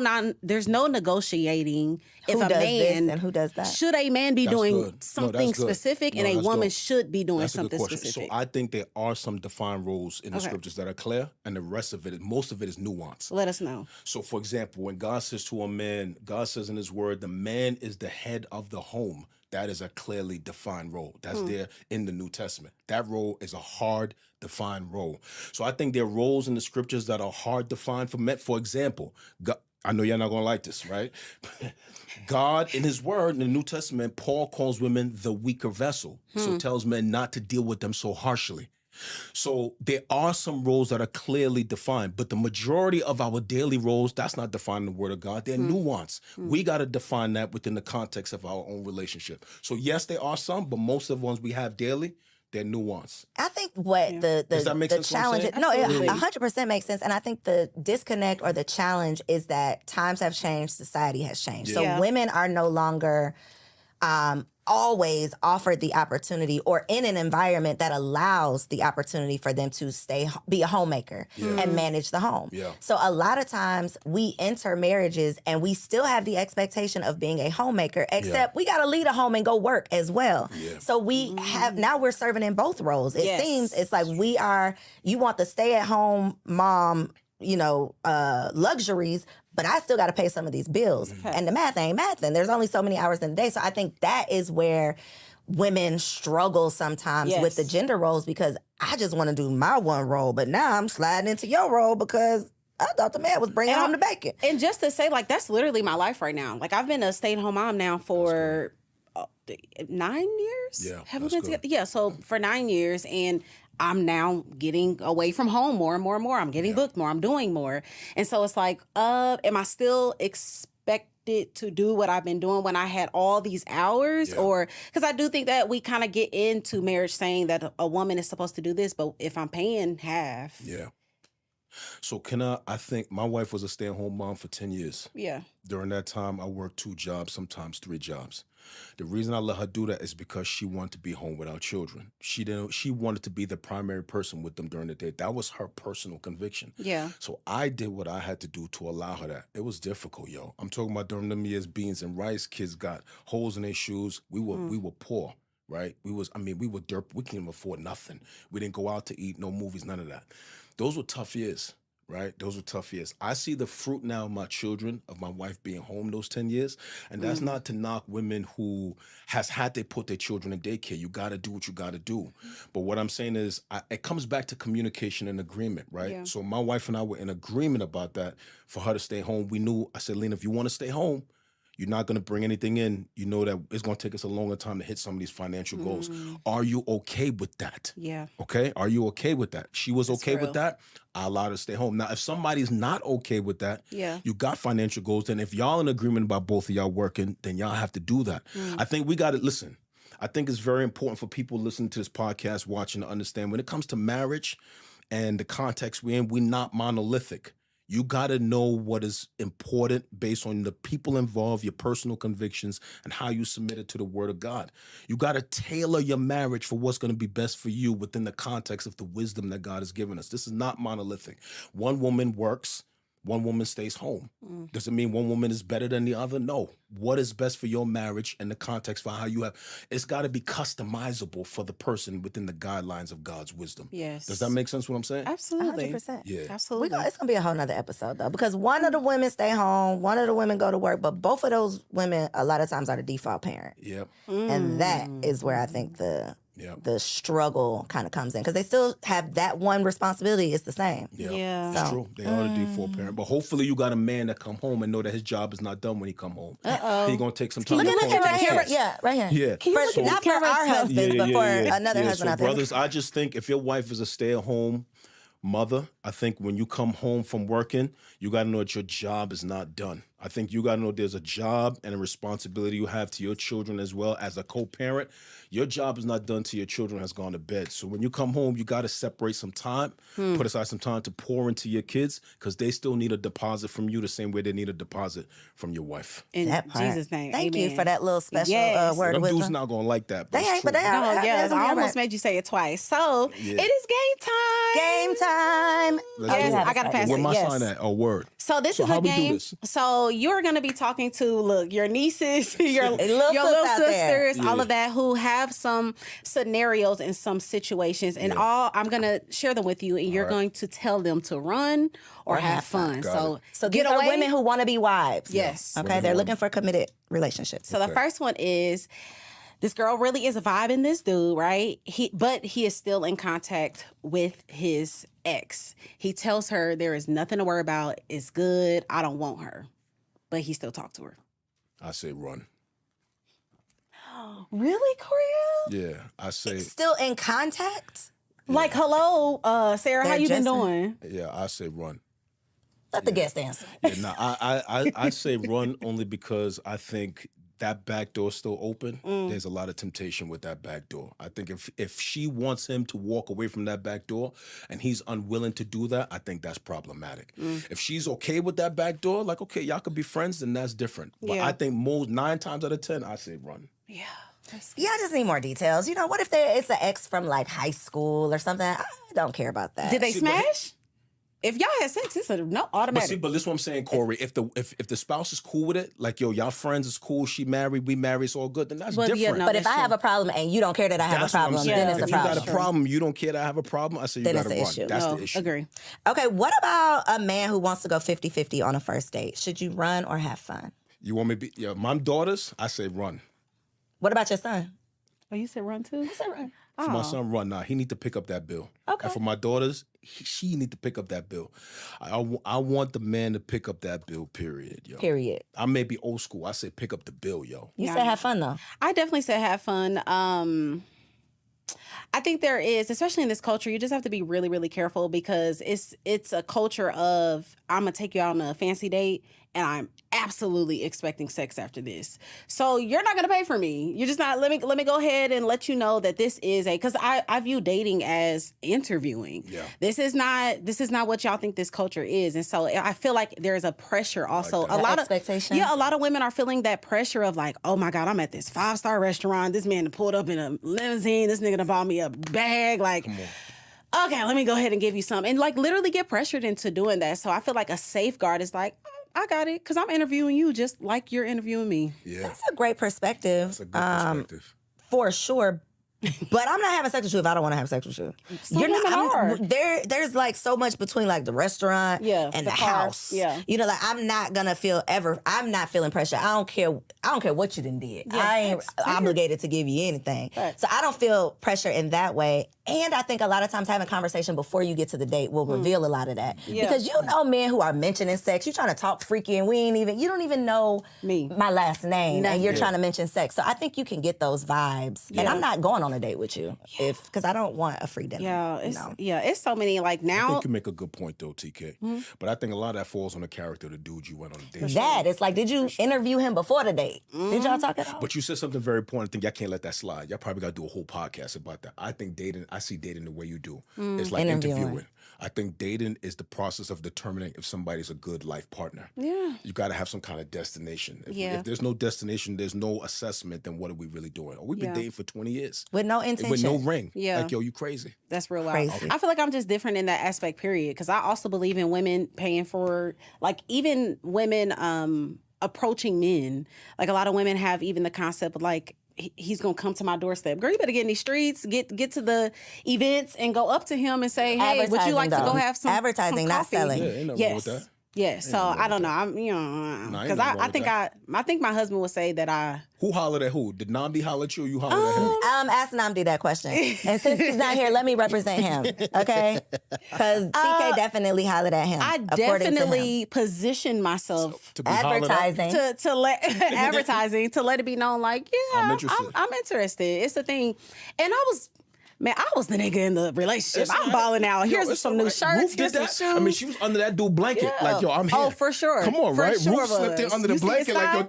negotiating if Who a does this man and who does that? should a man be That's doing good. No, something that's good. specific No, and a that's woman good. should be doing That's a good something question. specific? So I think there are some defined roles in the Okay. scriptures that are clear, and the rest of it, most of it is nuance. Let us know. So, for example, when God says to a man, God says in his word, the man is the head of the home. that is a clearly defined role. That's there in the New Testament. That role is a hard defined role. So I think there are roles in the scriptures that are hard defined for men. For example, God, I know you're not going to like this, right? God, in his word, in the New Testament, Paul calls women the weaker vessel. So tells men not to deal with them so harshly. So there are some roles that are clearly defined, but the majority of our daily roles, that's not defined in the Word of God. They're nuanced. We got to define that within the context of our own relationship. So yes, there are some, but most of the ones we have daily, they're nuanced. I think what Does that make the sense challenge, what I'm saying? no, it 100% makes sense. And I think the disconnect or the challenge is that times have changed, society has changed. So women are no longer always offered the opportunity or in an environment that allows the opportunity for them to be a homemaker and manage the home. So a lot of times we enter marriages and we still have the expectation of being a homemaker, except we got to lead a home and go work as well. So we have, now we're serving in both roles. It seems it's like you want the stay-at-home mom, luxuries, but I still got to pay some of these bills. And the math ain't mathing. There's only so many hours in the day. So I think that is where women struggle sometimes with the gender roles, because I just want to do my one role, but now I'm sliding into your role because I thought the man was bringing home the bacon. And just to say, like, that's literally my life right now. Like, I've been a stay-at-home mom now for 9 years. Yeah, have we been together? Yeah, so for 9 years, and I'm now getting away from home more and more and more. I'm getting booked more. I'm doing more. And so it's like, am I still expected to do what I've been doing when I had all these hours? Or, because I do think that we kind of get into marriage saying that a woman is supposed to do this, but if I'm paying half. So I think my wife was a stay-at-home mom for 10 years. During that time, I worked 2 jobs, sometimes 3 jobs. The reason I let her do that is because she wanted to be home with our children. She wanted to be the primary person with them during the day. That was her personal conviction. So I did what I had to do to allow her that. It was difficult, yo. I'm talking about during them years, beans and rice, kids got holes in their shoes. We were poor, right? we were dirt. We couldn't even afford nothing. We didn't go out to eat, no movies, none of that. Those were tough years. Right? Those were tough years. I see the fruit now of my children, of my wife being home those 10 years. And that's not to knock women who has had to put their children in daycare. You got to do what you got to do. But what I'm saying is it comes back to communication and agreement, right? So my wife and I were in agreement about that for her to stay home. I said, Lena, if you want to stay home, you're not going to bring anything in. You know that it's going to take us a longer time to hit some of these financial goals. Are you okay with that? Okay? Are you okay with that? She was okay with that. I allowed her to stay home. Now, if somebody's not okay with that, you got financial goals, then if y'all in agreement about both of y'all working, then y'all have to do that. I think we got to listen. I think it's very important for people listening to this podcast, watching, to understand when it comes to marriage and the context we're in, we're not monolithic. You got to know what is important based on the people involved, your personal convictions, and how you submit it to the Word of God. You got to tailor your marriage for what's going to be best for you within the context of the wisdom that God has given us. This is not monolithic. One woman works, one woman stays home. Does it mean one woman is better than the other? No. What is best for your marriage and the context for how you have, it's got to be customizable for the person within the guidelines of God's wisdom. Does that make sense what I'm saying? Absolutely. 100%. Absolutely. It's going to be a whole nother episode, though, because one of the women stay home, one of the women go to work, but both of those women a lot of times are the default parent. And that is where I think the struggle kind of comes in, because they still have that one responsibility. It's the same. It's true. They are the default parent. But hopefully you got a man that come home and know that his job is not done when he come home. He going to take some time Look to at talk to right his here. kids. Right here. Not for our husbands, but for another husband so out there. brothers, I just think if your wife is a stay-at-home mother, I think when you come home from working, you got to know that your job is not done. I think you got to know there's a job and a responsibility you have to your children as well as a co-parent. Your job is not done till your children has gone to bed. So when you come home, you got to separate some time, put aside some time to pour into your kids, because they still need a deposit from you the same way they need a deposit from your wife. In Jesus' name, Thank amen. you for that little special word Them of wisdom. dudes not going to like that. But They it's ain't, but true. they are. Oh, yes, I almost right. made you say it twice. So it is game time. Game time. Yes, I got to pass Where it. my Yes. sign at? Oh, word. So this So is how a we do game. this? So you're going to be talking to, your nieces, your little little sis out there. sisters, all of that, who have some scenarios and some situations. And I'm going to share them with you, and you're going to tell them to run or have fun. Got So get these are away. women who want to be wives. Yes. Okay, they're looking for committed relationships. So the first one is, this girl really is vibing this dude, right? But he is still in contact with his ex. He tells her there is nothing to worry about. It's good. I don't want her. But he still talks to her. I say run. Really, Koereyelle? Yeah, I say. Still in contact? Like, hello, Sarah, how They're you been just- doing? Yeah, I say run. Let the guest answer. Yeah, no, I say run only because I think that back door's still open. There's a lot of temptation with that back door. I think if she wants him to walk away from that back door and he's unwilling to do that, I think that's problematic. If she's okay with that back door, like, okay, y'all could be friends, then that's different. But Yeah. I think 9 times out of 10, I say run. Yeah. Yeah, I just need more details. You know, what if it's an ex from like high school or something? I don't care about that. Did they See, but- smash? If y'all had sex, it's a no automatic. But this is what I'm saying, Corey. If the spouse is cool with it, like, yo, y'all friends is cool, she married, we married, it's all good, then that's But yeah, different. no, But if that's I have true. a problem and you don't care that I have That's a what I'm problem, saying. then it's If a you got problem. a problem, you don't care that I have a problem, I say you Then gotta it's the run. issue. That's no, the issue. Agree. Okay, what about a man who wants to go 50-50 on a first date? Should you run or have fun? You want me to be, yeah, my daughters, I say run. What about your son? Oh, you said run too? I said run. For my son, run. Nah, he need to pick up that bill. Okay. And for my daughters, she need to pick up that bill. I want the man to pick up that bill, period, yo. Period. I may be old school. I say pick up the bill, yo. You Yeah. said have fun though. I definitely said have fun. I think there is, especially in this culture, you just have to be really, really careful because it's a culture of I'm gonna take you out on a fancy date and I'm absolutely expecting sex after this. So you're not gonna pay for me. You're just not. Let me go ahead and let you know that this is because I view dating as interviewing. Yeah. This is not what y'all think this culture is, and so I feel like there's a pressure also. that. A lot expectation? Yeah, a lot of women are feeling that pressure of like, oh my God, I'm at this 5-star restaurant. This man pulled up in a limousine. This nigga done bought me a bag. Like, okay, let me go ahead and give you some. And like literally get pressured into doing that. So I feel like a safeguard is like, I got it because I'm interviewing you just like you're interviewing me. Yeah, That's a great perspective. that's a good perspective. For sure. But I'm not having sex with you if I don't want to have sex with you. Some women are. There's like so much between like the restaurant Yeah, and the the car. house. Yeah. You know, like I'm not feeling pressure. I don't care what you done did. Yeah, I ain't facts. obligated to give you anything. Facts. So I don't feel pressure in that way. And I think a lot of times having conversation before you get to the date will reveal a lot of that. Yeah. Because you know men who are mentioning sex, you trying to talk freaky and you don't even know Me. my last name and you're Nothing. trying to mention sex. So I think you can get those vibes. And I'm not going on a date with you because I don't want a free dinner. Yeah, it's so many like I now. think you make a good point though, TK. But I think a lot of that falls on the character of the dude you went on a date with. That it's like, did you interview him before the date? Did y'all talk at all? But you said something very important. I think y'all can't let that slide. Y'all probably got to do a whole podcast about that. I think I see dating the way you do. It's like Interviewing. interviewing. I think dating is the process of determining if somebody's a good life partner. Yeah. You got to have some kind of destination. Yeah. If there's no destination, there's no assessment, then what are we really doing? Oh, we've been Yeah. dating for 20 years. With no intention. With no ring. Yeah. Like, yo, you crazy. That's real wild. Crazy. I feel like I'm just different in that aspect, period. Because I also believe in women paying for, like, even women approaching men. Like, a lot of women have even the concept of, like, he's gonna come to my doorstep. Girl, you better get in these streets, get to the events, and go up to him and say, "Hey, would you like to go have some Advertising, some not coffee?" selling. Yeah, ain't nothing wrong Yes. with that. Yeah. So I don't know. I'm ain't because nothing wrong I with think that. I think my husband would say that I. Who hollered at who? Did Namdi holler at you or you hollered at him? Ask Namdi that question. And since he's not here, let me represent him, okay? Because TK definitely hollered at him. I according to definitely position myself To be hollered at? advertising. to let advertising to let it be known, like, yeah, I'm interested. I'm interested. It's a thing, and I was the nigga in the relationship. It's I'm all right. balling out. Yo, Here's it's some all new right. shirts. Ruth did Here's some that. shoes. I mean, she was under that dude blanket. Yeah. Like, yo, I'm here. Oh, for sure. Come on, For right? sure Ruth slipped in was. under the You see his blanket. Like, yo, style?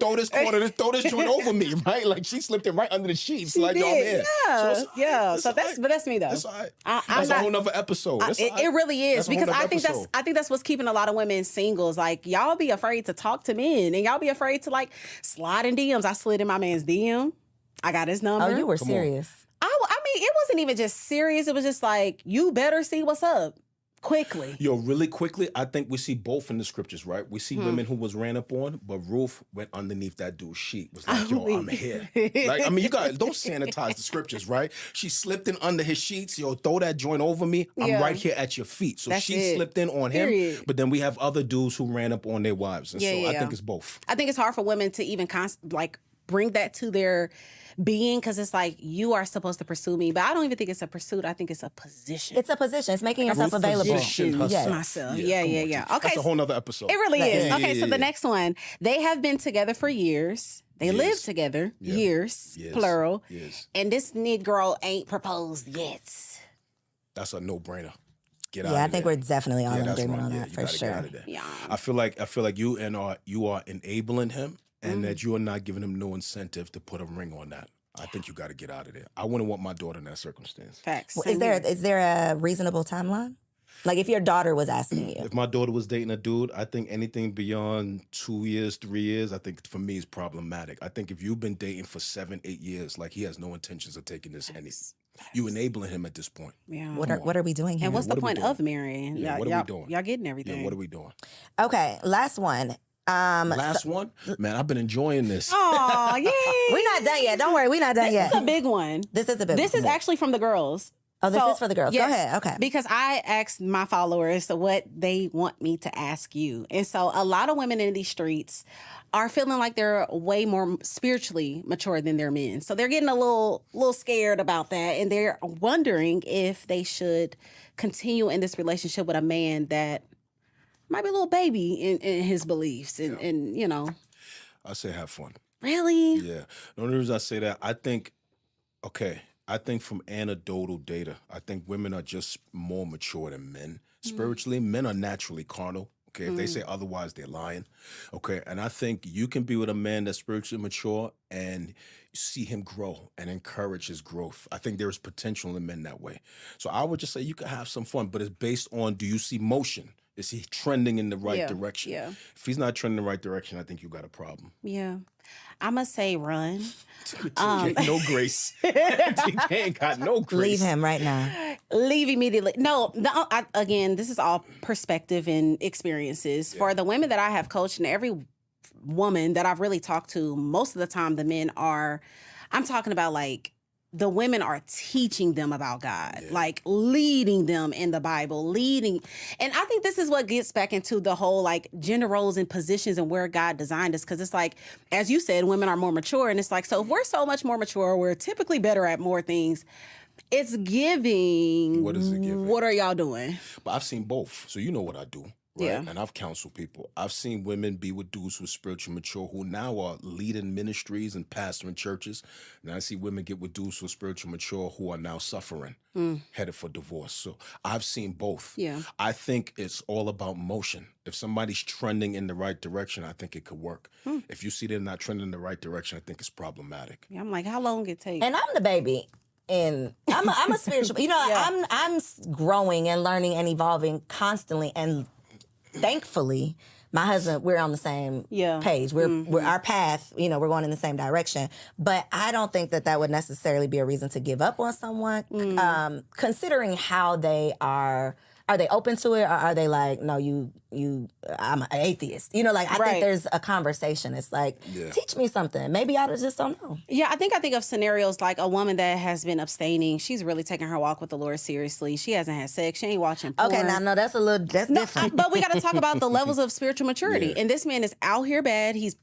throw this joint over me, right? Like, she slipped it right under the sheets. She Like, yo, I'm did. here. Yeah, So it's all right. yeah. It's So all that's right. but that's me though. That's all right. I'm That's a not- whole nother episode. That's all It right. really is That's a whole because nother I episode. think that's what's keeping a lot of women singles. Like, y'all be afraid to talk to men, and y'all be afraid to like slide in DMs. I slid in my man's DM. I got his number. Oh, you were Come on. serious. I mean, it wasn't even just serious. It was just like, you better see what's up quickly. Yo, really quickly, I think we see both in the scriptures, right? We see Hmm. women who was ran up on, but Ruth went underneath that dude's sheet. Was like, yo, mean- I'm here. Like, I mean, you guys don't sanitize the scriptures, right? She slipped in under his sheets. Yo, throw that joint over me. I'm Yeah. right here at your feet. So That's she it. slipped in on him. Period. But then we have other dudes who ran up on their wives. And Yeah, so yeah, I yeah. think it's both. I think it's hard for women to even bring that to their being, because it's like, you are supposed to pursue me, but I don't even think it's a pursuit. I think it's a position. It's a position. It's making yourself available. Yes. Myself. Yeah. Okay, That's a whole nother episode. it really is. Yeah, Okay, yeah, so yeah. the next one, they have been together for years. They lived together years, plural. Yes. And this Negro ain't proposed yet. That's a no-brainer. Get out Yeah, I of think there. we're definitely all in that's agreement wrong. on Yeah, that you for gotta sure. Get out of there. Yeah. I feel like you are enabling him, and that you are not giving him no incentive to put a ring on that. I think you got to get out of there. I wouldn't want my daughter in that circumstance. Facts. Is there a reasonable timeline? Like if your daughter was asking you. If my daughter was dating a dude, I think anything beyond 2 years, 3 years, I think for me is problematic. I think if you've been dating for 7, 8 years, like he has no intentions of taking this any. You enabling him at this point. Yeah. What are we doing here? And what's the what are we point doing? of marrying? Yeah, what are we doing? Y'all getting everything. Yeah, what are we doing? Okay, last one. Last one? Man, I've been enjoying this. Oh, yay. We're not done yet. Don't worry, we're not done This yet. is a big one. This is a big This one. is actually from the girls. Oh, this is for the girls. Go ahead. Okay. Because I asked my followers what they want me to ask you. And so a lot of women in these streets are feeling like they're way more spiritually mature than their men. So they're getting a little scared about that. And they're wondering if they should continue in this relationship with a man that might be a little baby in his beliefs. And you know. I say have fun. Really? Yeah. The only reason I say that, I think from anecdotal data, I think women are just more mature than men. Spiritually, men are naturally carnal. Okay, if they say otherwise, they're lying. Okay, and I think you can be with a man that's spiritually mature and see him grow and encourage his growth. I think there's potential in men that way. So I would just say you can have some fun, but it's based on, do you see motion? Is he trending in the right direction? Yeah. If he's not trending in the right direction, I think you got a problem. Yeah. I'm going to say run. No grace. TK ain't got no grace. Leave him right now. Leave immediately. No, again, this is all perspective and experiences. For the women that I have coached and every woman that I've really talked to, most of the time the men are, I'm talking about like, the women are teaching them about God, like leading them in the Bible, leading. And I think this is what gets back into the whole like gender roles and positions and where God designed us. Because it's like, as you said, women are more mature. And it's like, so if we're so much more mature, we're typically better at more things. It's giving. What is it giving? What are y'all doing? But I've seen both. So you know what I do. Right? Yeah. And I've counseled people. I've seen women be with dudes who are spiritually mature who now are leading ministries and pastoring churches. And I see women get with dudes who are spiritually mature who are now suffering, headed for divorce. So I've seen both. Yeah. I think it's all about motion. If somebody's trending in the right direction, I think it could work. If you see they're not trending in the right direction, I think it's problematic. Yeah, I'm like, how long it take? And I'm the baby. And I'm a spiritual, I'm growing and learning and evolving constantly. And thankfully, my husband, we're on the same page. We're our path, we're going in the same direction. But I don't think that would necessarily be a reason to give up on someone, considering how they are. Are they open to it, or are they like, no, I'm an atheist? I think there's a conversation. It's like, teach me something. Maybe I just don't know. Yeah, I think of scenarios like a woman that has been abstaining. She's really taking her walk with the Lord seriously. She hasn't had sex. She ain't watching porn. Okay, now, no, that's different. But we got to talk about the levels of spiritual maturity. And this man is out here bad. He's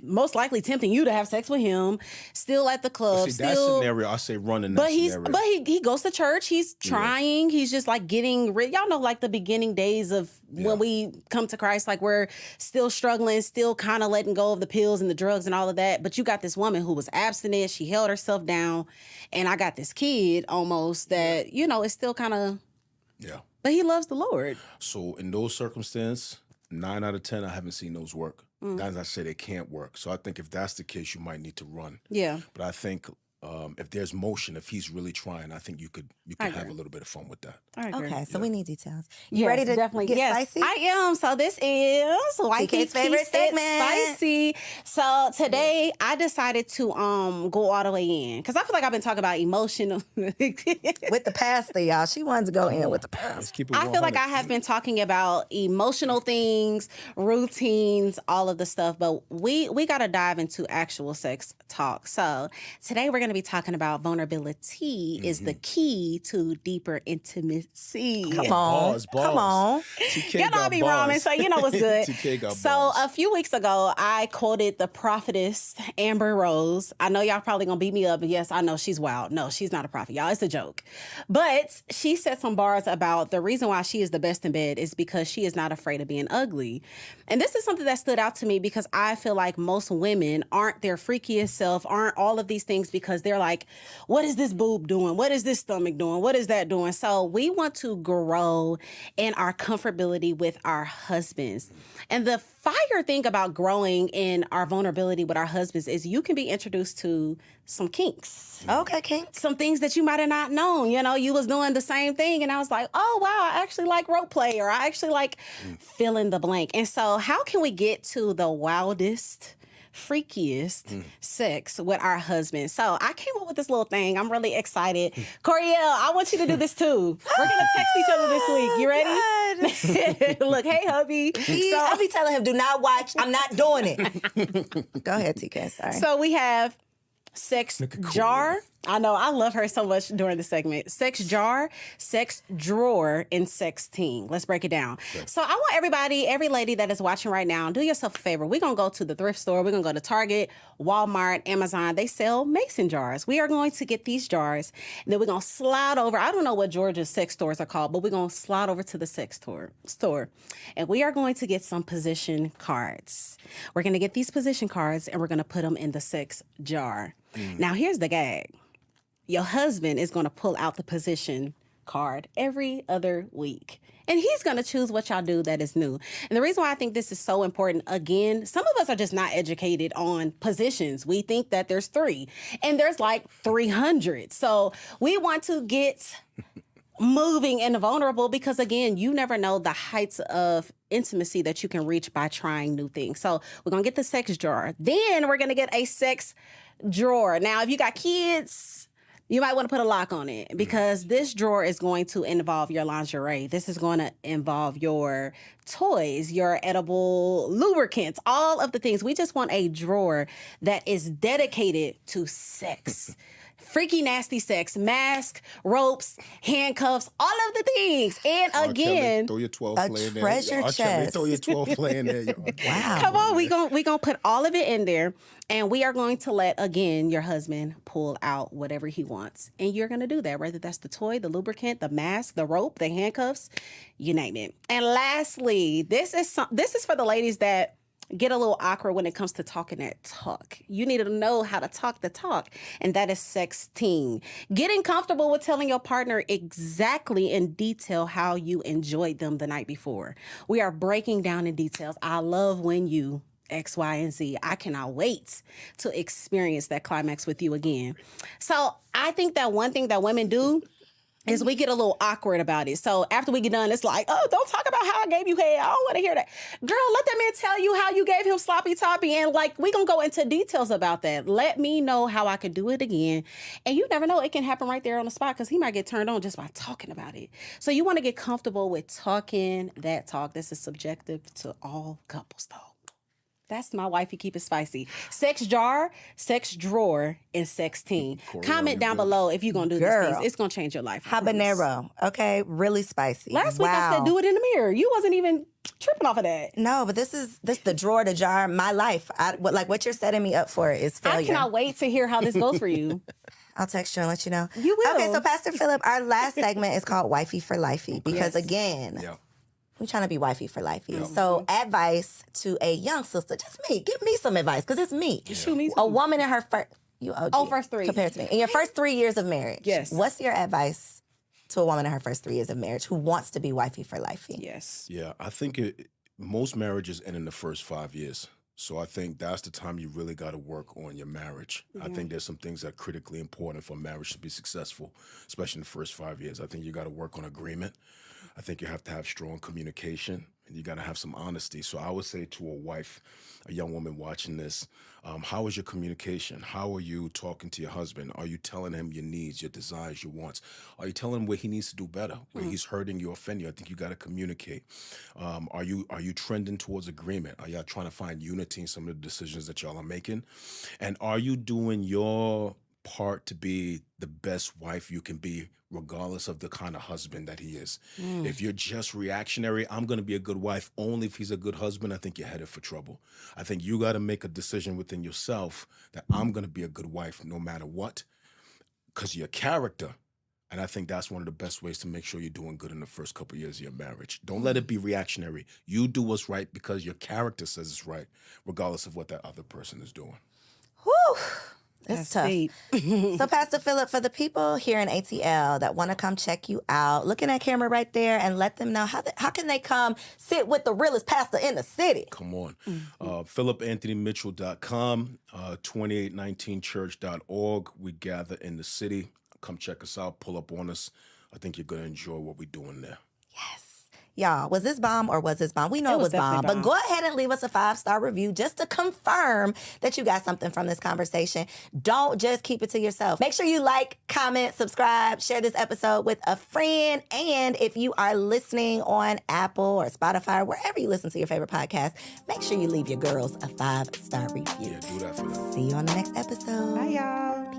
most likely tempting you to have sex with him, still at the club. See, that scenario, I say run in that scenario. But he goes to church. He's trying. He's just like getting rid. Y'all know, like the beginning days of when we come to Christ, like we're still struggling, still kind of letting go of the pills and the drugs and all of that. But you got this woman who was abstinent. She held herself down. And I got this kid almost that, is still kind of. Yeah. But he loves the Lord. So in those circumstances, 9 out of 10, I haven't seen those work. As I say, they can't work. So I think if that's the case, you might need to run. Yeah. But I think if there's motion, if he's really trying, I think you could have a little bit of fun with that. I agree. Okay, so we need details. You ready to get spicy? I am. So this is TK's favorite segment. Spicy. So today I decided to go all the way in because I feel like I've been talking about emotional with the pastor, y'all. She wanted to go in with the pastor. Let's keep it I feel like 100. I have been talking about emotional things, routines, all of the stuff, but we got to dive into actual sex talk. So today we're going to be talking about vulnerability is the key to deeper intimacy. Come on. Come on. TK You know I got be bars. rhyming, so you know what's good. TK got So bars. a few weeks ago, I quoted the prophetess, Amber Rose. I know y'all probably gonna beat me up, but yes, I know she's wild. No, she's not a prophet, y'all. It's a joke. But she set some bars about the reason why she is the best in bed is because she is not afraid of being ugly. And this is something that stood out to me because I feel like most women aren't their freakiest self, aren't all of these things because they're like, what is this boob doing? What is this stomach doing? What is that doing? So we want to grow in our comfortability with our husbands. And the fire thing about growing in our vulnerability with our husbands is you can be introduced to some kinks. Okay, kinks. Some things that you might have not known. You know, you was doing the same thing and I was like, oh, wow, I actually like rope play or I actually like fill in the blank. And so how can we get to the wildest, freakiest sex with our husbands? So I came up with this little thing. I'm really excited. Koereyelle, I want you to do this too. We're going to text each other this week. You ready? Look, hey, hubby. I'll be telling him, do not watch. I'm not doing it. Go ahead, TK. Sorry. So we have sex jar. I know, I love her so much during the segment. Sex jar, sex drawer, and sex team. Let's break it down. Okay. So I want everybody, every lady that is watching right now, do yourself a favor. We're going to go to the thrift store. We're going to go to Target, Walmart, Amazon. They sell mason jars. We are going to get these jars, and then we're going to slide over. I don't know what Georgia's sex stores are called, but we're going to slide over to the sex store. And we are going to get some position cards. We're going to get these position cards, and we're going to put them in the sex jar. Now, here's the gag. Your husband is going to pull out the position card every other week. And he's going to choose what y'all do that is new. And the reason why I think this is so important, again, some of us are just not educated on positions. We think that there's 3, and there's like 300. So we want to get moving and vulnerable because, again, you never know the heights of intimacy that you can reach by trying new things. So we're going to get the sex jar. Then we're going to get a sex drawer. Now, if you got kids, you might want to put a lock on it because this drawer is going to involve your lingerie. This is going to involve your toys, your edible lubricants, all of the things. We just want a drawer that is dedicated to sex. Freaky, nasty sex, mask, ropes, handcuffs, all of the things. And again, throw your 12 a play in there. treasure chest. Throw your 12 play in there. Wow. Come on, we gonna put all of it in there, and we are going to let, again, your husband pull out whatever he wants. And you're going to do that, whether that's the toy, the lubricant, the mask, the rope, the handcuffs, you name it. And lastly, this is for the ladies that get a little awkward when it comes to talking that talk. You need to know how to talk the talk, and that is sexting. Getting comfortable with telling your partner exactly in detail how you enjoyed them the night before. We are breaking down in details. I love when you X, Y, and Z. I cannot wait to experience that climax with you again. So I think that one thing that women do is we get a little awkward about it. So after we get done, it's like, oh, don't talk about how I gave you head. I don't want to hear that. Girl, let that man tell you how you gave him sloppy toppy. And like, we going to go into details about that. Let me know how I could do it again. And you never know, it can happen right there on the spot because he might get turned on just by talking about it. So you want to get comfortable with talking that talk. This is subjective to all couples though. That's my wifey, keep it spicy. Sex jar, sex drawer, and sex team. Comment down below if you're going to do these things. It's going to change your life. Habanero. Okay, really spicy. Last week I said do it in the mirror. You wasn't even tripping off of that. No, but this the drawer, the jar, my life. What you're setting me up for is failure. I cannot wait to hear how this goes for you. I'll text you and let you know. You will. Okay, so Pastor Philip, our last segment is called Wifey for Lifey because again, we're trying to be wifey for lifey. Yeah. So advice to a young sister, just me. Give me some advice because it's me. Shoot me. A woman in her first, first 3. Compared to me. In your first 3 years of marriage. Yes. What's your advice to a woman in her first 3 years of marriage who wants to be wifey for lifey? Yes. Yeah, I think most marriages end in the first 5 years. So I think that's the time you really got to work on your marriage. I think there's some things that are critically important for marriage to be successful, especially in the first 5 years. I think you got to work on agreement. I think you have to have strong communication, and you got to have some honesty. So I would say to a wife, a young woman watching this, how is your communication? How are you talking to your husband? Are you telling him your needs, your desires, your wants? Are you telling him where he needs to do better, where he's hurting you, offending you? I think you got to communicate. Are you trending towards agreement? Are y'all trying to find unity in some of the decisions that y'all are making? And are you doing your part to be the best wife you can be, regardless of the kind of husband that he is. If you're just reactionary, I'm going to be a good wife only if he's a good husband, I think you're headed for trouble. I think you got to make a decision within yourself that I'm going to be a good wife no matter what, because your character. And I think that's one of the best ways to make sure you're doing good in the first couple of years of your marriage. Don't let it be reactionary. You do what's right because your character says it's right, regardless of what that other person is doing. Whew. It's That's tough. deep. So, Pastor Philip, for the people here in ATL that want to come check you out, look in that camera right there and let them know how can they come sit with the realest pastor in the city? Come on. PhilipAnthonyMitchell.com, 2819church.org. We gather in the city. Come check us out. Pull up on us. I think you're going to enjoy what we're doing there. Yes. Y'all, was this bomb or was this bomb? We know it was bomb, but go ahead and leave us a 5-star review just to confirm that you got something from this conversation. Don't just keep it to yourself. Make sure you like, comment, subscribe, share this episode with a friend. And if you are listening on Apple or Spotify or wherever you listen to your favorite podcast, make sure you leave your girls a 5-star review. Yeah, do that for them. See you on the next episode. Bye, y'all.